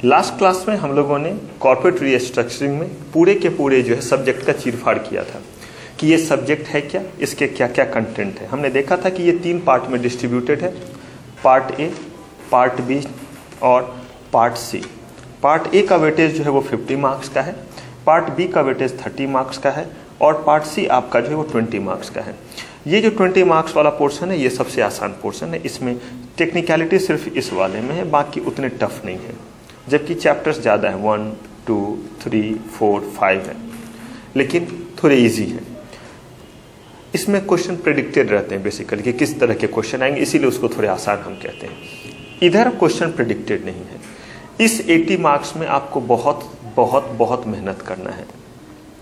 Last class में हम लोगों ने कॉर्पोरेट रीस्ट्रक्चरिंग में पूरे के पूरे जो है सब्जेक्ट का चीरफाड़ किया था कि ये सब्जेक्ट है क्या, इसके क्या क्या कंटेंट है। हमने देखा था कि ये 3 पार्ट में डिस्ट्रीब्यूटेड है, पार्ट ए, पार्ट बी और पार्ट सी। पार्ट ए का वेटेज जो है वो 50 मार्क्स का है, पार्ट बी का वेटेज 30 मार्क्स का है और पार्ट सी आपका जो है वो 20 मार्क्स का है। ये जो 20 मार्क्स वाला पोर्शन है ये सबसे आसान पोर्शन है, इसमें टेक्निकलिटी सिर्फ इस वाले में है, बाकी उतने टफ नहीं है। जबकि चैप्टर्स ज़्यादा है, 1 2 3 4 5 है, लेकिन थोड़े इजी है। इसमें क्वेश्चन प्रेडिक्टेड रहते हैं बेसिकली कि किस तरह के क्वेश्चन आएंगे, इसीलिए उसको थोड़े आसान हम कहते हैं। इधर क्वेश्चन प्रेडिक्टेड नहीं है। इस 80 मार्क्स में आपको बहुत बहुत बहुत मेहनत करना है।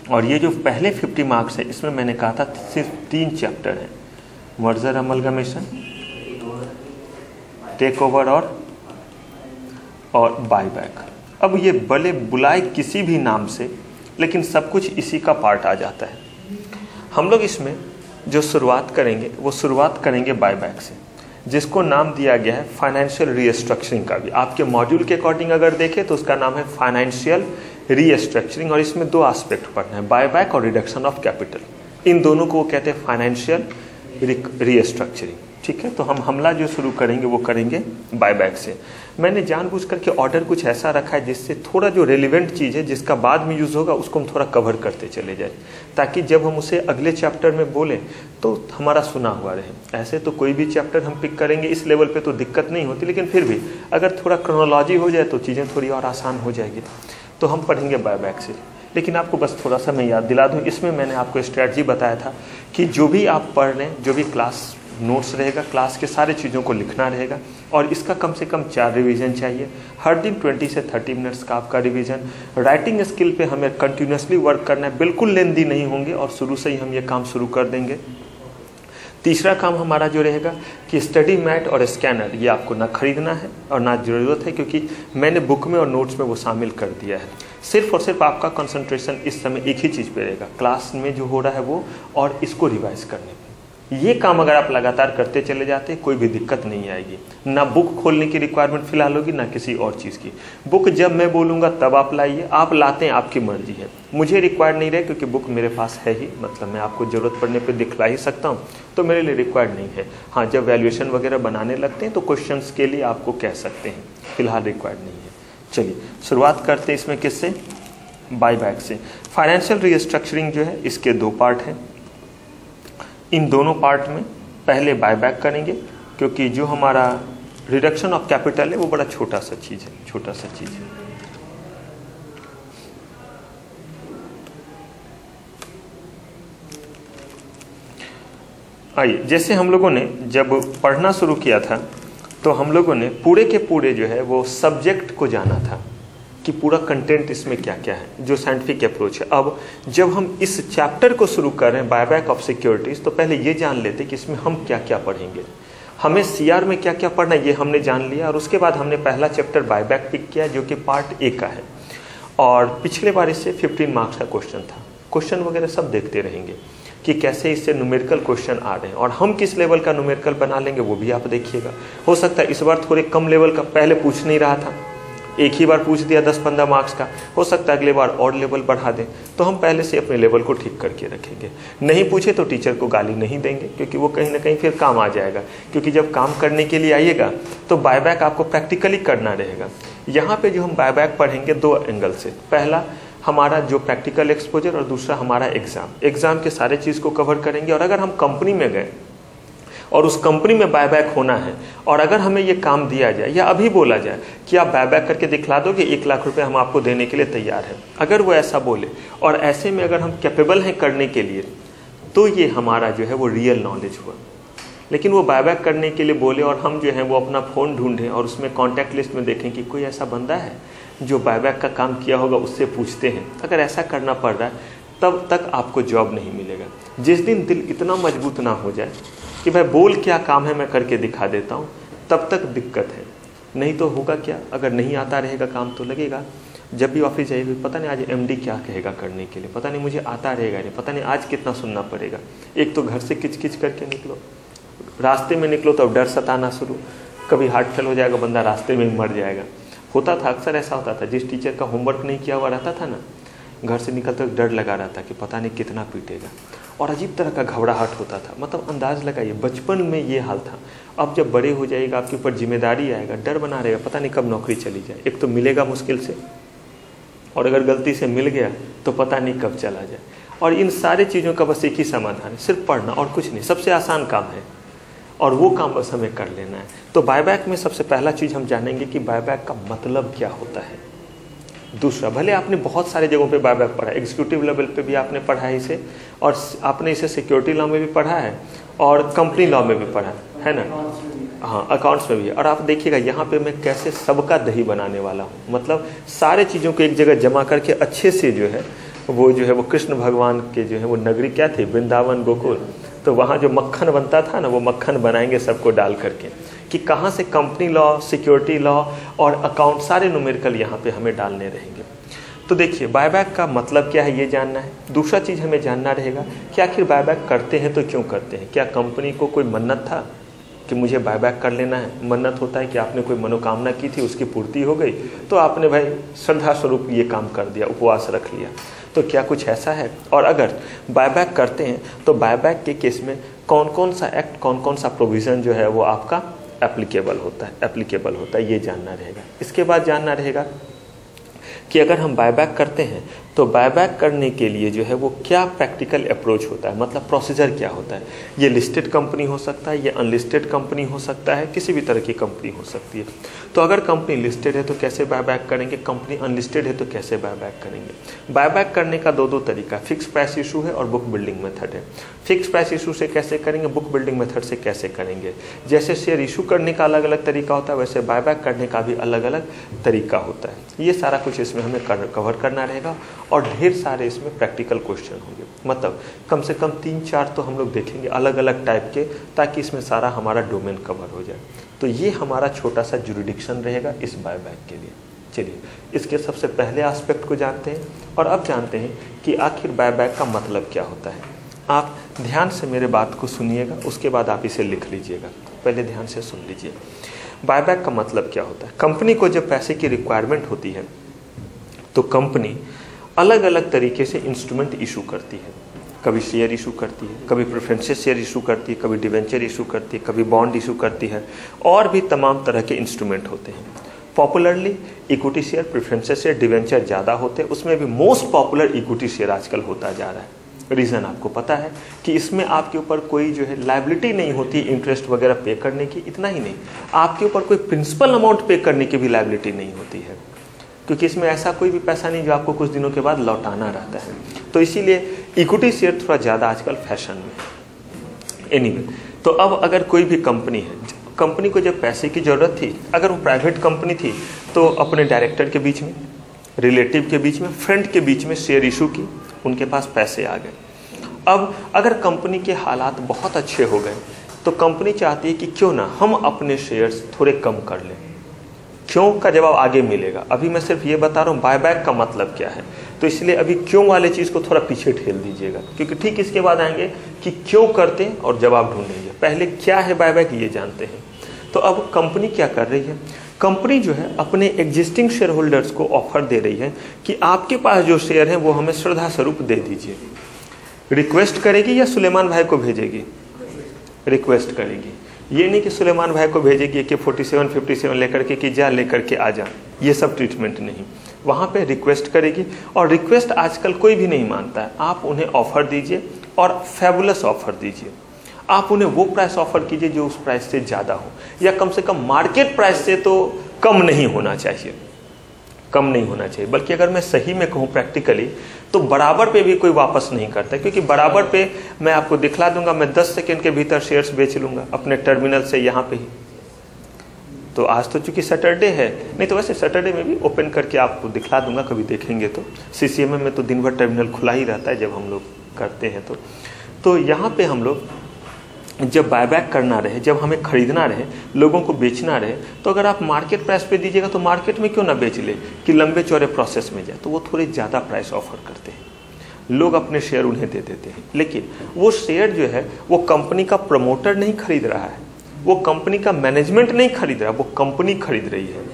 और ये जो पहले 50 मार्क्स है इसमें मैंने कहा था सिर्फ 3 चैप्टर हैं, मर्जर अमलगमेशन, टेक ओवर और बायबैक। अब ये भले बुलाए किसी भी नाम से, लेकिन सब कुछ इसी का पार्ट आ जाता है। हम लोग इसमें जो शुरुआत करेंगे वो शुरुआत करेंगे बायबैक से, जिसको नाम दिया गया है फाइनेंशियल रीस्ट्रक्चरिंग का भी। आपके मॉड्यूल के अकॉर्डिंग अगर देखें तो उसका नाम है फाइनेंशियल रीस्ट्रक्चरिंग, और इसमें 2 एस्पेक्ट पढ़ना है, बायबैक और रिडक्शन ऑफ कैपिटल। इन दोनों को वो कहते हैं फाइनेंशियल रीस्ट्रक्चरिंग। ठीक है, तो हम हमला जो शुरू करेंगे वो करेंगे बायबैक से। मैंने जानबूझ करके ऑर्डर कुछ ऐसा रखा है जिससे थोड़ा जो रेलिवेंट चीज़ है जिसका बाद में यूज़ होगा उसको हम थोड़ा कवर करते चले जाए, ताकि जब हम उसे अगले चैप्टर में बोलें तो हमारा सुना हुआ रहे। ऐसे तो कोई भी चैप्टर हम पिक करेंगे इस लेवल पे तो दिक्कत नहीं होती, लेकिन फिर भी अगर थोड़ा क्रोनोलॉजी हो जाए तो चीज़ें थोड़ी और आसान हो जाएगी। तो हम पढ़ेंगे बायबैक से। लेकिन आपको बस थोड़ा सा मैं याद दिला दूँ, इसमें मैंने आपको स्ट्रैटेजी बताया था कि जो भी आप पढ़ लें, जो भी क्लास नोट्स रहेगा, क्लास के सारे चीज़ों को लिखना रहेगा, और इसका कम से कम 4 रिवीजन चाहिए हर दिन। 20 से 30 मिनट्स का आपका रिवीजन। राइटिंग स्किल पे हमें कंटिन्यूसली वर्क करना है, बिल्कुल लेंदी नहीं होंगे और शुरू से ही हम ये काम शुरू कर देंगे। तीसरा काम हमारा जो रहेगा कि स्टडी मैट और स्कैनर ये आपको ना खरीदना है और ना ज़रूरत है, क्योंकि मैंने बुक में और नोट्स में वो शामिल कर दिया है। सिर्फ और सिर्फ आपका कंसंट्रेशन इस समय एक ही चीज़ पे रहेगा, क्लास में जो हो रहा है वो और इसको रिवाइज करने पे। ये काम अगर आप लगातार करते चले जाते हैं कोई भी दिक्कत नहीं आएगी। ना बुक खोलने की रिक्वायरमेंट फिलहाल होगी, ना किसी और चीज़ की। बुक जब मैं बोलूँगा तब आप लाइए, आप लाते हैं आपकी मर्जी है, मुझे रिक्वायर्ड नहीं रहे, क्योंकि बुक मेरे पास है ही, मतलब मैं आपको ज़रूरत पड़ने पे दिखला ही सकता हूँ, तो मेरे लिए रिक्वायर्ड नहीं है। हाँ, जब वैल्यूएशन वगैरह बनाने लगते हैं तो क्वेश्चंस के लिए आपको कह सकते हैं, फिलहाल रिक्वायर्ड नहीं है। चलिए शुरुआत करते हैं इसमें किससे, बायबैक से। फाइनेंशियल रीस्ट्रक्चरिंग जो है इसके 2 पार्ट हैं। इन दोनों पार्ट में पहले बायबैक करेंगे, क्योंकि जो हमारा रिडक्शन ऑफ कैपिटल है वो बड़ा छोटा सा चीज़ है। आइए, जैसे हम लोगों ने जब पढ़ना शुरू किया था तो हम लोगों ने पूरे के पूरे जो है वो सब्जेक्ट को जाना था कि पूरा कंटेंट इसमें क्या क्या है, जो साइंटिफिक अप्रोच है। अब जब हम इस चैप्टर को शुरू कर रहे हैं बायबैक ऑफ सिक्योरिटीज, तो पहले ये जान लेते कि इसमें हम क्या क्या पढ़ेंगे। हमें सीआर में क्या क्या पढ़ना है ये हमने जान लिया, और उसके बाद हमने पहला चैप्टर बायबैक पिक किया जो कि पार्ट ए का है। और पिछले बार इससे 15 मार्क्स का क्वेश्चन था। क्वेश्चन वगैरह सब देखते रहेंगे कि कैसे इससे न्यूमेरिकल क्वेश्चन आ रहे हैं, और हम किस लेवल का न्यूमेरिकल बना लेंगे वो भी आप देखिएगा। हो सकता है इस बार थोड़े कम लेवल का पहले पूछ नहीं रहा था, एक ही बार पूछ दिया 10-15 मार्क्स का, हो सकता है अगले बार और लेवल बढ़ा दें, तो हम पहले से अपने लेवल को ठीक करके रखेंगे। नहीं पूछे तो टीचर को गाली नहीं देंगे, क्योंकि वो कहीं ना कहीं फिर काम आ जाएगा। क्योंकि जब काम करने के लिए आइएगा तो बायबैक आपको प्रैक्टिकली करना रहेगा। यहाँ पे जो हम बायबैक पढ़ेंगे 2 एंगल से, पहला हमारा जो प्रैक्टिकल एक्सपोजर और दूसरा हमारा एग्जाम के सारे चीज़ को कवर करेंगे। और अगर हम कंपनी में गए और उस कंपनी में बायबैक होना है, और अगर हमें ये काम दिया जाए या अभी बोला जाए कि आप बायबैक करके दिखला दोगे, 1 लाख रुपए हम आपको देने के लिए तैयार हैं, अगर वो ऐसा बोले और ऐसे में अगर हम कैपेबल हैं करने के लिए, तो ये हमारा जो है वो रियल नॉलेज हुआ। लेकिन वो बायबैक करने के लिए बोले और हम जो है वो अपना फ़ोन ढूंढें और उसमें कॉन्टैक्ट लिस्ट में देखें कि कोई ऐसा बंदा है जो बायबैक का काम किया होगा, उससे पूछते हैं, अगर ऐसा करना पड़ रहा है तब तक आपको जॉब नहीं मिलेगा। जिस दिन दिल इतना मजबूत ना हो जाए कि भाई बोल क्या काम है मैं करके दिखा देता हूँ, तब तक दिक्कत है। नहीं तो होगा क्या, अगर नहीं आता रहेगा काम तो लगेगा जब भी ऑफिस जाइए पता नहीं आज एमडी क्या कहेगा करने के लिए, पता नहीं मुझे आता रहेगा नहीं, पता नहीं आज कितना सुनना पड़ेगा। एक तो घर से किच किच करके निकलो, रास्ते में निकलो तो अब डर सताना शुरू, कभी हार्ट फेल हो जाएगा बंदा, रास्ते में ही मर जाएगा। होता था, अक्सर ऐसा होता था, जिस टीचर का होमवर्क नहीं किया हुआ रहता था ना, घर से निकलते वक्त डर लगा रहता कि पता नहीं कितना पीटेगा, और अजीब तरह का घबराहट होता था। मतलब अंदाज लगाइए, बचपन में ये हाल था। अब जब बड़े हो जाएगा, आपके ऊपर जिम्मेदारी आएगा, डर बना रहेगा, पता नहीं कब नौकरी चली जाए। एक तो मिलेगा मुश्किल से, और अगर गलती से मिल गया तो पता नहीं कब चला जाए। और इन सारी चीज़ों का बस एक ही समाधान है, सिर्फ पढ़ना और कुछ नहीं। सबसे आसान काम है और वो काम बस हमें कर लेना है। तो बायबैक में सबसे पहला चीज़ हम जानेंगे कि बायबैक का मतलब क्या होता है। दूसरा, भले आपने बहुत सारे जगहों पे बायबैक पढ़ा, एग्जीक्यूटिव लेवल पे भी आपने पढ़ा है इसे, और आपने इसे सिक्योरिटी लॉ में भी पढ़ा है और कंपनी लॉ में भी पढ़ा है ना, हाँ अकाउंट्स में भी। और आप देखिएगा यहाँ पे मैं कैसे सबका दही बनाने वाला हूँ। मतलब सारे चीज़ों को एक जगह जमा करके अच्छे से जो है वो कृष्ण भगवान के जो है वो नगरी क्या थी, वृंदावन गोकुल, तो वहाँ जो मक्खन बनता था ना, वो मक्खन बनाएंगे सबको डाल करके, कि कहाँ से कंपनी लॉ, सिक्योरिटी लॉ और अकाउंट सारे न्यूमेरिकल यहाँ पे हमें डालने रहेंगे। तो देखिए बायबैक का मतलब क्या है ये जानना है। दूसरा चीज़ हमें जानना रहेगा कि आखिर बायबैक करते हैं तो क्यों करते हैं। क्या कंपनी को कोई मन्नत था कि मुझे बायबैक कर लेना है? मन्नत होता है कि आपने कोई मनोकामना की थी, उसकी पूर्ति हो गई, तो आपने भाई श्रद्धा स्वरूप ये काम कर दिया, उपवास रख लिया। तो क्या कुछ ऐसा है? और अगर बायबैक करते हैं तो बायबैक के केस में कौन कौन सा एक्ट, कौन कौन सा प्रोविज़न जो है वो आपका एप्लीकेबल होता है, ये जानना रहेगा। इसके बाद जानना रहेगा कि अगर हम बायबैक करते हैं तो बायबैक करने के लिए जो है वो क्या प्रैक्टिकल अप्रोच होता है, मतलब प्रोसीजर क्या होता है। ये लिस्टेड कंपनी हो सकता है, ये अनलिस्टेड कंपनी हो सकता है, किसी भी तरह की कंपनी हो सकती है। तो अगर कंपनी लिस्टेड है तो कैसे बायबैक करेंगे, कंपनी अनलिस्टेड है तो कैसे बायबैक करेंगे। बायबैक करने का दो तरीका, फिक्स प्राइस इशू है और बुक बिल्डिंग मेथड है। फिक्स प्राइस इशू से कैसे करेंगे, बुक बिल्डिंग मेथड से कैसे करेंगे। जैसे शेयर इशू करने का अलग अलग तरीका होता है, वैसे बायबैक करने का भी अलग अलग तरीका होता है। ये सारा कुछ इसमें हमें कवर करना रहेगा और ढेर सारे इसमें प्रैक्टिकल क्वेश्चन होंगे। मतलब कम से कम 3-4 तो हम लोग देखेंगे अलग अलग टाइप के, ताकि इसमें सारा हमारा डोमेन कवर हो जाए। तो ये हमारा छोटा सा जुरिडिक्शन रहेगा इस बायबैक के लिए। चलिए इसके सबसे पहले एस्पेक्ट को जानते हैं और अब जानते हैं कि आखिर बायबैक का मतलब क्या होता है। आप ध्यान से मेरे बात को सुनिएगा, उसके बाद आप इसे लिख लीजिएगा। पहले ध्यान से सुन लीजिए, बायबैक का मतलब क्या होता है। कंपनी को जब पैसे की रिक्वायरमेंट होती है तो कंपनी अलग अलग तरीके से इंस्ट्रूमेंट इशू करती है। कभी शेयर इशू करती है, कभी प्रेफरेंसेस शेयर इशू करती है, कभी डिवेंचर इशू करती है, कभी बॉन्ड इशू करती है, और भी तमाम तरह के इंस्ट्रूमेंट होते हैं। Popularly equity share, preferences share, debenture ज़्यादा होते हैं। उसमें भी मोस्ट पॉपुलर इक्विटी शेयर आजकल होता जा रहा है। रीज़न आपको पता है कि इसमें आपके ऊपर कोई जो है लायबिलिटी नहीं होती इंटरेस्ट वगैरह पे करने की। इतना ही नहीं, आपके ऊपर कोई प्रिंसिपल अमाउंट पे करने की भी लायबिलिटी नहीं होती है, क्योंकि इसमें ऐसा कोई भी पैसा नहीं जो आपको कुछ दिनों के बाद लौटाना रहता है। तो इसीलिए इक्विटी शेयर थोड़ा ज़्यादा आजकल फैशन में। एनीवे, तो अब अगर कोई भी कंपनी है, कंपनी को जब पैसे की ज़रूरत थी, अगर वो प्राइवेट कंपनी थी तो अपने डायरेक्टर के बीच में, रिलेटिव के बीच में, फ्रेंड के बीच में शेयर इशू की, उनके पास पैसे आ गए। अब अगर कंपनी के हालात बहुत अच्छे हो गए तो कंपनी चाहती है कि क्यों ना हम अपने शेयर्स थोड़े कम कर लें। क्यों का जवाब आगे मिलेगा, अभी मैं सिर्फ ये बता रहा हूँ बायबैक का मतलब क्या है। तो इसलिए अभी क्यों वाले चीज़ को थोड़ा पीछे ठेल दीजिएगा, क्योंकि ठीक इसके बाद आएंगे कि क्यों करते हैं और जवाब ढूंढेंगे। पहले क्या है बायबैक ये जानते हैं। तो अब कंपनी क्या कर रही है, कंपनी जो है अपने एग्जिस्टिंग शेयर होल्डर्स को ऑफर दे रही है कि आपके पास जो शेयर है वो हमें श्रद्धा स्वरूप दे दीजिए। रिक्वेस्ट करेगी या सुलेमान भाई को भेजेगी? रिक्वेस्ट करेगी। ये नहीं कि सुलेमान भाई को भेजेगी कि 47-57 लेकर के कि जा लेकर के आ जा, ये सब ट्रीटमेंट नहीं। वहाँ पे रिक्वेस्ट करेगी, और रिक्वेस्ट आजकल कोई भी नहीं मानता है। आप उन्हें ऑफर दीजिए और फैबुलस ऑफर दीजिए। आप उन्हें वो प्राइस ऑफर कीजिए जो उस प्राइस से ज़्यादा हो, या कम से कम मार्केट प्राइस से तो कम नहीं होना चाहिए, कम नहीं होना चाहिए। बल्कि अगर मैं सही में कहूँ प्रैक्टिकली तो बराबर पे भी कोई वापस नहीं करता, क्योंकि बराबर पे मैं आपको दिखला दूंगा, मैं 10 सेकेंड के भीतर शेयर्स बेच लूंगा अपने टर्मिनल से यहाँ पे ही। तो आज तो चूंकि सैटरडे है, नहीं तो वैसे सैटरडे में भी ओपन करके आपको दिखला दूंगा, कभी देखेंगे तो। CCMM में तो दिन भर टर्मिनल खुला ही रहता है जब हम लोग करते हैं। तो यहाँ पे हम लोग जब बायबैक करना रहे, जब हमें खरीदना रहे, लोगों को बेचना रहे, तो अगर आप मार्केट प्राइस पे दीजिएगा तो मार्केट में क्यों ना बेच ले कि लंबे चौड़े प्रोसेस में जाए। तो वो थोड़े ज़्यादा प्राइस ऑफर करते हैं, लोग अपने शेयर उन्हें दे देते हैं। लेकिन वो शेयर जो है वो कंपनी का प्रमोटर नहीं खरीद रहा है, वो कंपनी का मैनेजमेंट नहीं खरीद रहा, वो कंपनी खरीद रही है।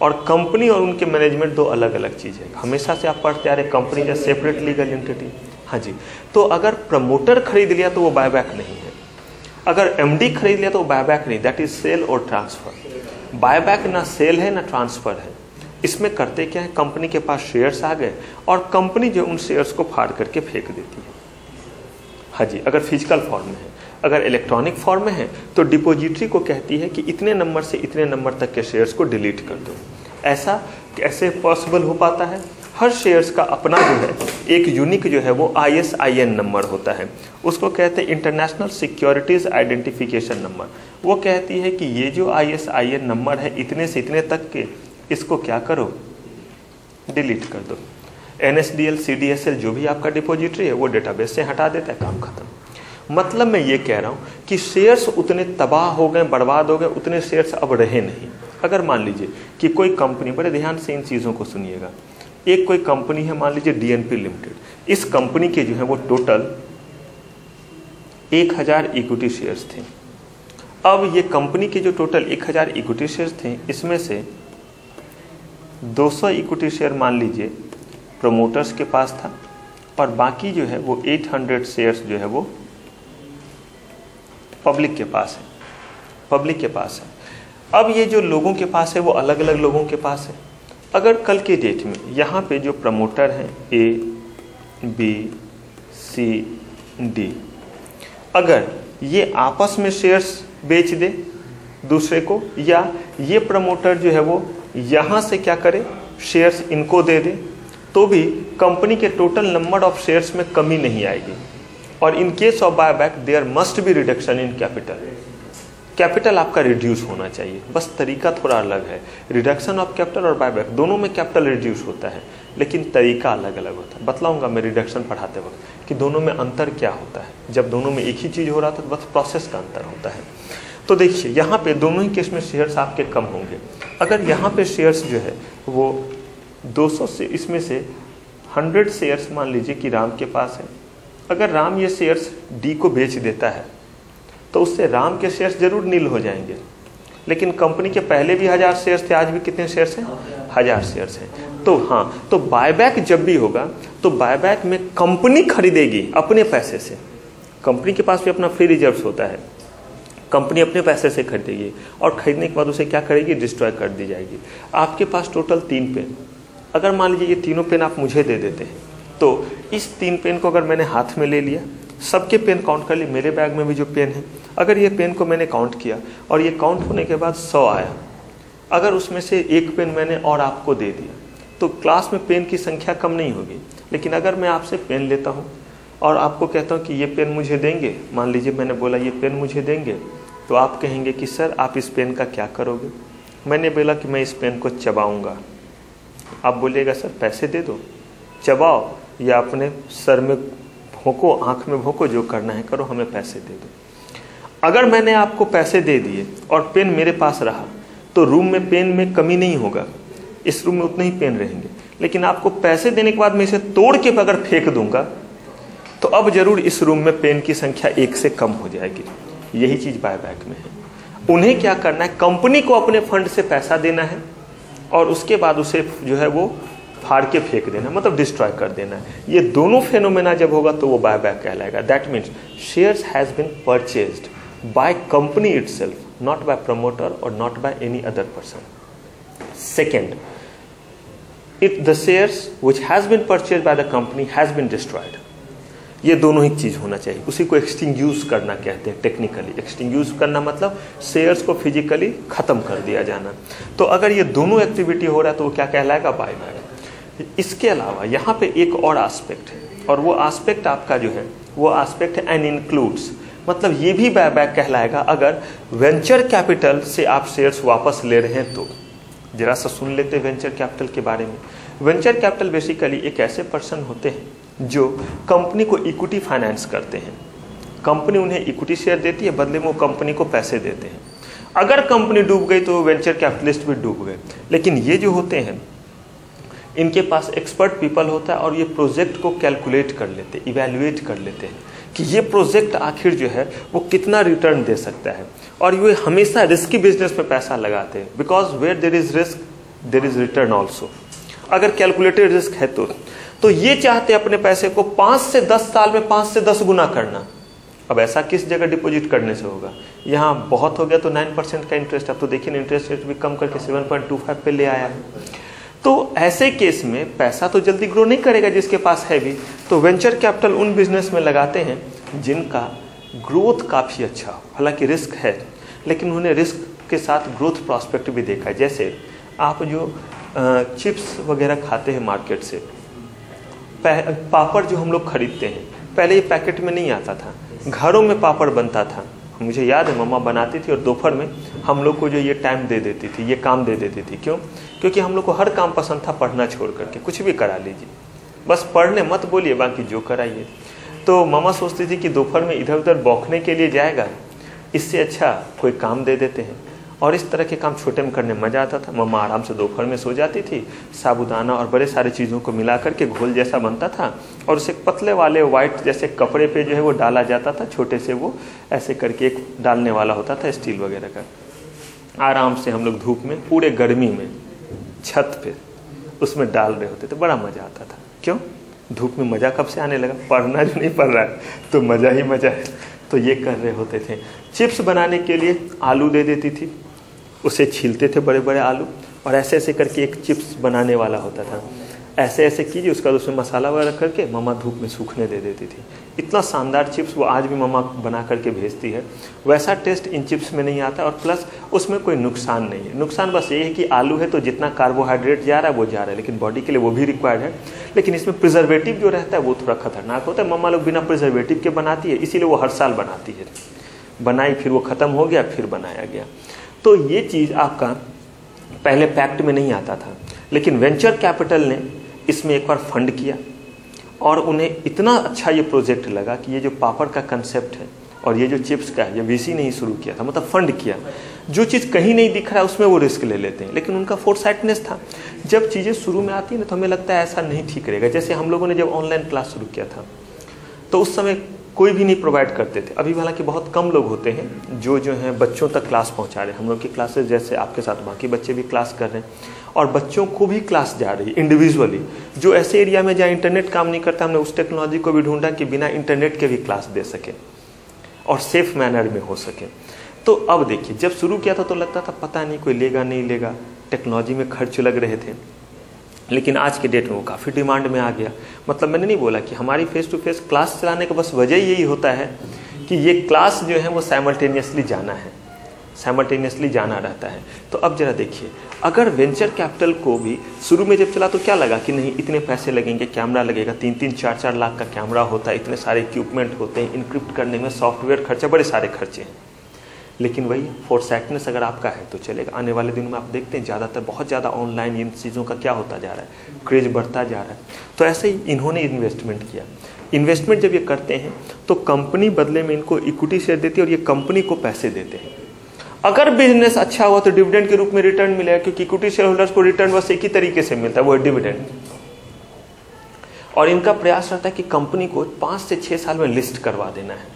और कंपनी और उनके मैनेजमेंट दो अलग अलग चीज़ है। हमेशा से आप पढ़ते आ रहे कंपनी या सेपरेट लीगल एंटिटी। हाँ जी, तो अगर प्रमोटर खरीद लिया तो वो बायबैक नहीं है, अगर एमडी खरीद लिया तो वो बायबैक नहीं, दैट इज सेल और ट्रांसफर। बायबैक ना सेल है ना ट्रांसफर है। इसमें करते क्या है, कंपनी के पास शेयर्स आ गए और कंपनी जो उन शेयर्स को फाड़ करके फेंक देती है। हाँ जी, अगर फिजिकल फॉर्म में है। अगर इलेक्ट्रॉनिक फॉर्म में है तो डिपोजिटरी को कहती है कि इतने नंबर से इतने नंबर तक के शेयर्स को डिलीट कर दो। ऐसा कैसे पॉसिबल हो पाता है? हर शेयर्स का अपना जो है एक यूनिक जो है वो ISIN नंबर होता है, उसको कहते हैं इंटरनेशनल सिक्योरिटीज आइडेंटिफिकेशन नंबर। वो कहती है कि ये जो ISIN नंबर है इतने से इतने तक के, इसको क्या करो, डिलीट कर दो। NSDL CDSL जो भी आपका डिपोजिटरी है वो डेटाबेस से हटा देता है, काम खत्म। मतलब मैं ये कह रहा हूँ कि शेयर्स उतने तबाह हो गए, बर्बाद हो गए, उतने शेयर्स अब रहे नहीं। अगर मान लीजिए कि कोई कंपनी, बड़े ध्यान से इन चीज़ों को सुनिएगा, एक कोई कंपनी है, मान लीजिए DNP लिमिटेड, इस कंपनी के जो है वो टोटल 1000 इक्विटी शेयर्स थे। अब ये कंपनी के जो टोटल 1000 इक्विटी शेयर्स थे, इसमें से 200 इक्विटी शेयर मान लीजिए प्रमोटर्स के पास था और बाकी जो है वो 800 शेयर्स जो है वो पब्लिक के पास है, पब्लिक के पास है। अब ये जो लोगों के पास है वो अलग अलग लोगों के पास है। अगर कल के डेट में यहाँ पे जो प्रमोटर हैं A, B, C, D, अगर ये आपस में शेयर्स बेच दे दूसरे को, या ये प्रमोटर जो है वो यहाँ से क्या करे, शेयर्स इनको दे दे, तो भी कंपनी के टोटल नंबर ऑफ शेयर्स में कमी नहीं आएगी। और in case of buyback there must be reduction in capital. Capital आपका रिड्यूस होना चाहिए, बस तरीका थोड़ा अलग है। रिडक्शन ऑफ कैपिटल और बायबैक दोनों में कैपिटल रिड्यूस होता है, लेकिन तरीका अलग अलग होता है। बतलाऊंगा मैं रिडक्शन पढ़ाते वक्त कि दोनों में अंतर क्या होता है। जब दोनों में एक ही चीज़ हो रहा था तो बस प्रोसेस का अंतर होता है। तो देखिए यहाँ पे दोनों ही केस में शेयर्स आपके कम होंगे। अगर यहाँ पे शेयर्स जो है वो 200 से, इसमें से 100 शेयर्स मान लीजिए कि राम के पास है। अगर राम ये शेयर्स डी को बेच देता है तो उससे राम के शेयर्स जरूर नील हो जाएंगे, लेकिन कंपनी के पहले भी 1000 शेयर्स थे, आज भी कितने शेयर्स हैं, 1000 शेयर्स हैं। तो हाँ, तो बायबैक जब भी होगा तो बायबैक में कंपनी खरीदेगी अपने पैसे से। कंपनी के पास भी अपना फ्री रिजर्व्स होता है, कंपनी अपने पैसे से खरीदेगी और खरीदने के बाद उसे क्या करेगी, डिस्ट्रॉय कर दी जाएगी। आपके पास टोटल 3 पेन, अगर मान लीजिए ये तीनों पेन आप मुझे दे देते हैं, तो इस 3 पेन को अगर मैंने हाथ में ले लिया, सबके पेन काउंट कर लिए, मेरे बैग में भी जो पेन है, अगर ये पेन को मैंने काउंट किया और ये काउंट होने के बाद 100 आया, अगर उसमें से एक पेन मैंने और आपको दे दिया तो क्लास में पेन की संख्या कम नहीं होगी। लेकिन अगर मैं आपसे पेन लेता हूँ और आपको कहता हूँ कि ये पेन मुझे देंगे, मान लीजिए मैंने बोला ये पेन मुझे देंगे, तो आप कहेंगे कि सर आप इस पेन का क्या करोगे। मैंने बोला कि मैं इस पेन को चबाऊँगा, आप बोलिएगा सर पैसे दे दो, चबाओ या अपने सर में भोंको, आँख में भोंको, जो करना है करो, हमें पैसे दे दो। अगर मैंने आपको पैसे दे दिए और पेन मेरे पास रहा तो रूम में पेन में कमी नहीं होगा, इस रूम में उतने ही पेन रहेंगे। लेकिन आपको पैसे देने के बाद मैं इसे तोड़ के अगर फेंक दूंगा तो अब जरूर इस रूम में पेन की संख्या 1 से कम हो जाएगी। यही चीज बायबैक में है। उन्हें क्या करना है, कंपनी को अपने फंड से पैसा देना है और उसके बाद उसे जो है वो फाड़ के फेंक देना, मतलब डिस्ट्रॉय कर देना है। ये दोनों फेनोमेना जब होगा तो वो बायबैक कहलाएगा। That means shares has been purchased by company itself, not by promoter or not by any other person. Second, the shares which has been purchased by the company has been destroyed. ये दोनों ही चीज होना चाहिए। उसी को एक्सटिंग्यूश करना कहते हैं टेक्निकली। एक्सटिंग्यूश करना मतलब शेयर्स को फिजिकली खत्म कर दिया जाना। तो अगर ये दोनों एक्टिविटी हो रहा है तो वो क्या कहलाएगा, बायबैक। इसके अलावा यहाँ पे एक और एस्पेक्ट है, और वो एस्पेक्ट आपका जो है वो एस्पेक्ट है एंड इंक्लूड्स, मतलब ये भी बायबैक कहलाएगा अगर वेंचर कैपिटल से आप शेयर्स वापस ले रहे हैं तो। जरा सा सुन लेते हैं वेंचर कैपिटल के बारे में। वेंचर कैपिटल बेसिकली एक ऐसे पर्सन होते हैं जो कंपनी को इक्विटी फाइनेंस करते हैं। कंपनी उन्हें इक्विटी शेयर देती है, बदले में वो कंपनी को पैसे देते हैं। अगर कंपनी डूब गई तो वेंचर कैपिटलिस्ट भी डूब गए। लेकिन ये जो होते हैं इनके पास एक्सपर्ट पीपल होता है और ये प्रोजेक्ट को कैलकुलेट कर लेते, इवैल्यूएट कर लेते हैं कि ये प्रोजेक्ट आखिर जो है वो कितना रिटर्न दे सकता है। और ये हमेशा रिस्की बिजनेस में पैसा लगाते हैं, because where there is risk there is return also. अगर कैलकुलेटेड रिस्क है तो ये चाहते अपने पैसे को 5 से 10 साल में 5 से 10 गुना करना। अब ऐसा किस जगह डिपॉजिट करने से होगा? यहाँ बहुत हो गया तो 9% का इंटरेस्ट, अब तो देखिए इंटरेस्ट रेट भी कम करके 7.25 पे ले आया है। तो ऐसे केस में पैसा तो जल्दी ग्रो नहीं करेगा जिसके पास है भी, तो वेंचर कैपिटल उन बिजनेस में लगाते हैं जिनका ग्रोथ काफ़ी अच्छा हो। हालांकि रिस्क है, लेकिन उन्होंने रिस्क के साथ ग्रोथ प्रॉस्पेक्ट भी देखा है। जैसे आप जो चिप्स वगैरह खाते हैं मार्केट से, पापड़ जो हम लोग खरीदते हैं, पहले ये पैकेट में नहीं आता था, घरों में पापड़ बनता था। मुझे याद है मम्मा बनाती थी और दोपहर में हम लोग को जो ये टाइम दे देती थी, ये काम दे देती थी। क्यों? क्योंकि हम लोग को हर काम पसंद था, पढ़ना छोड़ करके कुछ भी करा लीजिए, बस पढ़ने मत बोलिए, बाकी जो कराइए। तो मम्मा सोचती थी कि दोपहर में इधर उधर बौखने के लिए जाएगा, इससे अच्छा कोई काम दे देते हैं। और इस तरह के काम छोटे में करने में मजा आता था। मम्मा आराम से दोपहर में सो जाती थी, साबूदाना और बड़े सारे चीज़ों को मिला करके घोल जैसा बनता था और उसे पतले वाले वाइट जैसे कपड़े पे जो है वो डाला जाता था, छोटे से वो ऐसे करके एक डालने वाला होता था स्टील वगैरह का। आराम से हम लोग धूप में पूरे गर्मी में छत पे उसमें डाल रहे होते थे, बड़ा मजा आता था। क्यों? धूप में मजा कब से आने लगा? पढ़ना जो नहीं पढ़ रहा है तो मजा ही मजा है। तो ये कर रहे होते थे। चिप्स बनाने के लिए आलू दे देती थी, उसे छीलते थे बड़े बड़े आलू और ऐसे ऐसे करके एक चिप्स बनाने वाला होता था। ऐसे ऐसे कीजिए, उसका उसमें मसाला वगैरह करके मम्मा धूप में सूखने दे देती थी। इतना शानदार चिप्स वो आज भी मम्मा बना करके भेजती है। वैसा टेस्ट इन चिप्स में नहीं आता और प्लस उसमें कोई नुकसान नहीं है। नुकसान बस ये है कि आलू है तो जितना कार्बोहाइड्रेट जा रहा है वो जा रहा है, लेकिन बॉडी के लिए वो भी रिक्वायर्ड है। लेकिन इसमें प्रिजर्वेटिव जो रहता है वो थोड़ा खतरनाक होता है। मम्मा लोग बिना प्रिजर्वेटिव के बनाती है, इसीलिए वो हर साल बनाती है। बनाई, फिर वो ख़त्म हो गया, फिर बनाया गया। तो ये चीज़ आपका पहले पैक्ट में नहीं आता था, लेकिन वेंचर कैपिटल ने इसमें एक बार फंड किया और उन्हें इतना अच्छा ये प्रोजेक्ट लगा कि ये जो पापड़ का कंसेप्ट है और ये जो चिप्स का है, ये वीसी ने ही शुरू किया था, मतलब फंड किया। जो चीज़ कहीं नहीं दिख रहा है उसमें वो रिस्क ले लेते हैं, लेकिन उनका फोरसाइटनेस था। जब चीज़ें शुरू में आती है ना तो हमें लगता है ऐसा नहीं ठीक रहेगा। जैसे हम लोगों ने जब ऑनलाइन क्लास शुरू किया था तो उस समय कोई भी नहीं प्रोवाइड करते थे। अभी हालांकि बहुत कम लोग होते हैं जो हैं बच्चों तक क्लास पहुंचा रहे हैं। हम लोग की क्लासेस जैसे आपके साथ बाकी बच्चे भी क्लास कर रहे हैं और बच्चों को भी क्लास जा रही है इंडिविजुअली। जो ऐसे एरिया में जहाँ इंटरनेट काम नहीं करता, हमने उस टेक्नोलॉजी को भी ढूंढा कि बिना इंटरनेट के भी क्लास दे सके और सेफ मैनर में हो सके। तो अब देखिए, जब शुरू किया था तो लगता था पता नहीं कोई लेगा नहीं लेगा, टेक्नोलॉजी में खर्च लग रहे थे, लेकिन आज के डेट में वो काफ़ी डिमांड में आ गया। मतलब मैंने नहीं बोला कि हमारी फेस टू फेस क्लास चलाने का बस वजह यही होता है कि ये क्लास जो है वो साइमल्टेनियसली जाना है, साइमल्टेनियसली जाना रहता है। तो अब जरा देखिए, अगर वेंचर कैपिटल को भी शुरू में जब चला तो क्या लगा कि नहीं इतने पैसे लगेंगे, कैमरा लगेगा, 3-3, 4-4 लाख का कैमरा होता है, इतने सारे इक्विपमेंट होते हैं, इनक्रिप्ट करने में सॉफ्टवेयर खर्चा, बड़े सारे खर्चे हैं। लेकिन वही फोरसाइटनेस अगर आपका है तो चलेगा। आने वाले दिनों में आप देखते हैं ज़्यादातर बहुत ज़्यादा ऑनलाइन इन चीज़ों का क्या होता जा रहा है, क्रेज बढ़ता जा रहा है। तो ऐसे ही इन्होंने इन्वेस्टमेंट किया। इन्वेस्टमेंट जब ये करते हैं तो कंपनी बदले में इनको इक्विटी शेयर देती है और ये कंपनी को पैसे देते हैं। अगर बिजनेस अच्छा हुआ तो डिविडेंड के रूप में रिटर्न मिलेगा, क्योंकि इक्विटी शेयर होल्डर्स को रिटर्न बस एक ही तरीके से मिलता है, वो है डिविडेंड। और इनका प्रयास रहता है कि कंपनी को 5 से 6 साल में लिस्ट करवा देना है।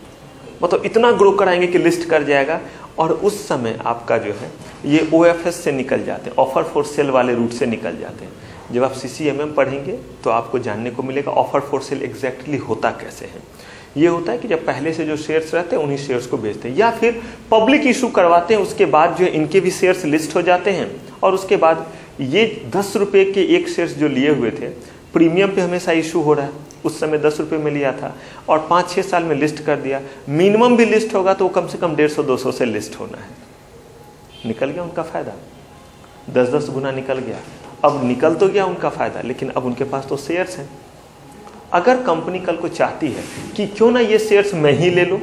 मतलब इतना ग्रो कराएंगे कि लिस्ट कर जाएगा और उस समय आपका जो है ये OFS से निकल जाते हैं, ऑफर फॉर सेल वाले रूट से निकल जाते हैं। जब आप CCMM पढ़ेंगे तो आपको जानने को मिलेगा ऑफर फॉर सेल एग्जैक्टली होता कैसे है। ये होता है कि जब पहले से जो शेयर्स रहते हैं उन्हीं शेयर्स को बेचते हैं, या फिर पब्लिक इशू करवाते हैं, उसके बाद जो है इनके भी शेयर्स लिस्ट हो जाते हैं और उसके बाद ये 10 रुपये के एक शेयर्स जो लिए हुए थे, प्रीमियम पे हमेशा इशू हो रहा है, उस समय 10 रुपये में लिया था और 5-6 साल में लिस्ट कर दिया। मिनिमम भी लिस्ट होगा तो कम से कम 150-200 से लिस्ट होना है। निकल गया उनका फायदा, 10-10 गुना निकल गया। अब निकल तो गया उनका फायदा, लेकिन अब उनके पास तो शेयर्स हैं। अगर कंपनी कल को चाहती है कि क्यों ना ये शेयर्स मैं ही ले लूं,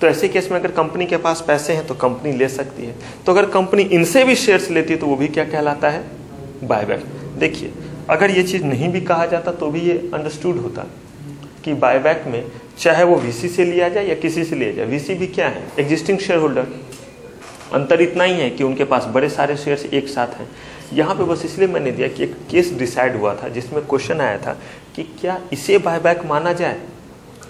तो ऐसे केस में अगर कंपनी के पास पैसे हैं तो कंपनी ले सकती है। तो अगर कंपनी इनसे भी शेयर्स लेती है तो वो भी क्या कहलाता है, बायबैक। देखिए, अगर ये चीज़ नहीं भी कहा जाता तो भी ये अंडरस्टूड होता कि बायबैक में चाहे वो VC से लिया जाए या किसी से लिया जाए, VC भी क्या है, एग्जिस्टिंग शेयर होल्डर। अंतर इतना ही है कि उनके पास बड़े सारे शेयर्स एक साथ हैं। यहाँ पे बस इसलिए मैंने दिया कि एक केस डिसाइड हुआ था जिसमें क्वेश्चन आया था कि क्या इसे बायबैक माना जाए,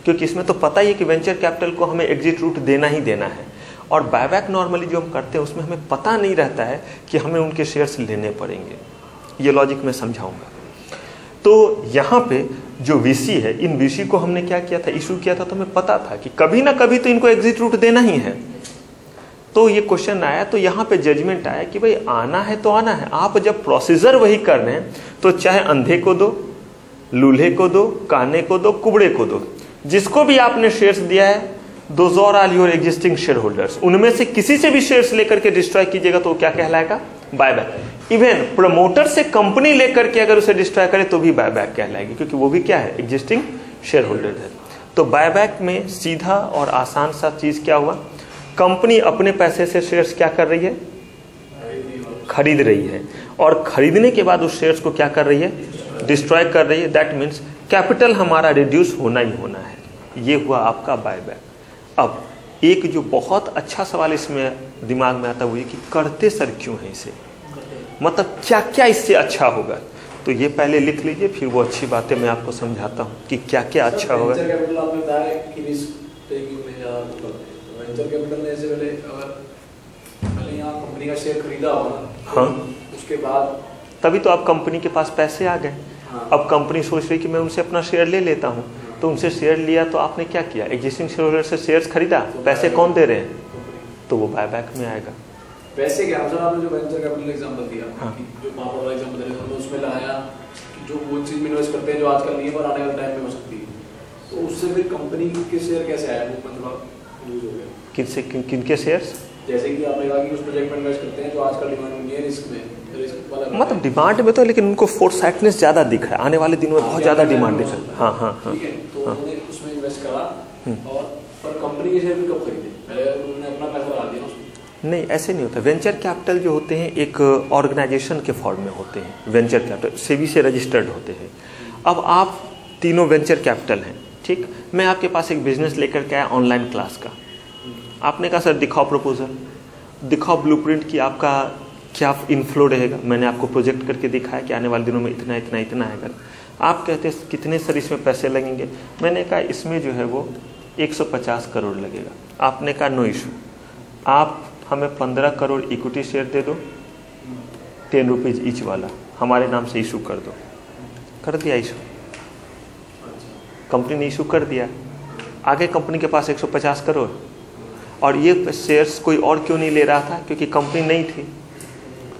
क्योंकि इसमें तो पता ही है कि वेंचर कैपिटल को हमें एग्जिट रूट देना ही देना है और बायबैक नॉर्मली जो हम करते हैं उसमें हमें पता नहीं रहता है कि हमें उनके शेयर्स लेने पड़ेंगे। ये लॉजिक मैं समझाऊंगा। तो यहाँ पे जो वीसी है, इन वीसी को हमने क्या किया था, इशू किया था, तो हमें पता था कि कभी ना कभी तो इनको एग्जिट रूट देना ही है। तो ये क्वेश्चन आया, तो यहाँ पे जजमेंट आया कि भाई आना है तो आना है। आप जब प्रोसीजर वही कर रहे हैं तो चाहे अंधे को दो, लूल्हे को दो, काने को दो, कुबड़े को दो, जिसको भी आपने शेयर्स दिया है, those are all your existing share holders, उनमें से किसी से भी शेयर्स लेकर के डिस्ट्रॉय कीजिएगा तो क्या कहलाएगा, बायबैक। इवन प्रमोटर से कंपनी लेकर के अगर उसे डिस्ट्रॉय करे तो भी बायबैक कहलाएगी, क्योंकि वो भी क्या है, एग्जिस्टिंग शेयर होल्डर है। तो बायबैक में सीधा और आसान सा चीज क्या हुआ, कंपनी अपने पैसे से शेयर्स क्या कर रही है, खरीद रही है, और खरीदने के बाद उस शेयर्स को क्या कर रही है, डिस्ट्रॉय कर रही है। दैट मीन्स कैपिटल हमारा रिड्यूस होना ही होना है। ये हुआ आपका बायबैक। अब एक जो बहुत अच्छा सवाल इसमें दिमाग में आता है वो ये कि करते सर क्यों है इसे, मतलब क्या क्या इससे अच्छा होगा। तो ये पहले लिख लीजिए, फिर वो अच्छी बातें मैं आपको समझाता हूँ कि क्या क्या अच्छा होगा। वेंचर कैपिटल ने से पहले यहाँ कंपनी का शेयर खरीदा होगा, हाँ, उसके बाद तभी तो आप कंपनी के पास पैसे आ गए। हाँ। अब कंपनी सोच रही कि मैं उनसे अपना शेयर ले लेता हूँ, तो उनसे शेयर लिया तो आपने क्या किया, एग्जिस्टिंग शेयर होल्डर से शेयर्स खरीदा, पैसे कौन दे रहे हैं, तो वो बायबैक में आएगा। पैसे क्या मतलब आपने जो वेंचर कैपिटल एग्जांपल दिया, हाँ, जो पापा वाला एग्जांपल दे रहे थे, उसमें लगाया जो वो चीज में इन्वेस्ट करते हैं जो आजकल नहीं है पर आने वाले टाइम में हो सकती है, तो उससे फिर कंपनी के शेयर कैसे आया, वो मतलब यूज हो गया किनसे, किनके शेयर्स, जैसे कि आपने कहा कि उस प्रोजेक्ट में इन्वेस्ट करते हैं जो आजकल डिमांड नहीं है, रिस्क में मतलब डिमांड में तो, लेकिन उनको फोरसाइटनेस ज्यादा दिख रहा है, आने वाले दिनों में बहुत ज्यादा डिमांड दिख रहा है। हाँ हाँ हाँ, ठीक है, तो उन्होंने उसमें इन्वेस्ट करा और पर कंपनी के शेयर भी कब खरीदे, पहले उन्होंने अपना पैसा लगा दिया उसमें। नहीं, ऐसे नहीं होता। वेंचर कैपिटल जो होते हैं एक ऑर्गेनाइजेशन के फॉर्म में होते हैं, वेंचर कैपिटल सेबी से रजिस्टर्ड होते हैं। अब आप तीनों वेंचर कैपिटल हैं, ठीक, मैं आपके पास एक बिजनेस लेकर के आया ऑनलाइन क्लास का, आपने कहा सर दिखाओ प्रपोजल, दिखाओ ब्लूप्रिंट की आपका क्या इनफ्लो रहेगा, मैंने आपको प्रोजेक्ट करके दिखाया कि आने वाले दिनों में इतना इतना इतना आएगा। आप कहते हैं कितने सर इसमें पैसे लगेंगे, मैंने कहा इसमें जो है वो 150 करोड़ लगेगा। आपने कहा नो इशू, आप हमें 15 करोड़ इक्विटी शेयर दे दो, 10 रुपीज ईच वाला, हमारे नाम से इशू कर दो। कर दिया इशू, कंपनी ने इशू कर दिया, आगे कंपनी के पास 150 करोड़, और ये शेयर्स कोई और क्यों नहीं ले रहा था, क्योंकि कंपनी नहीं थी,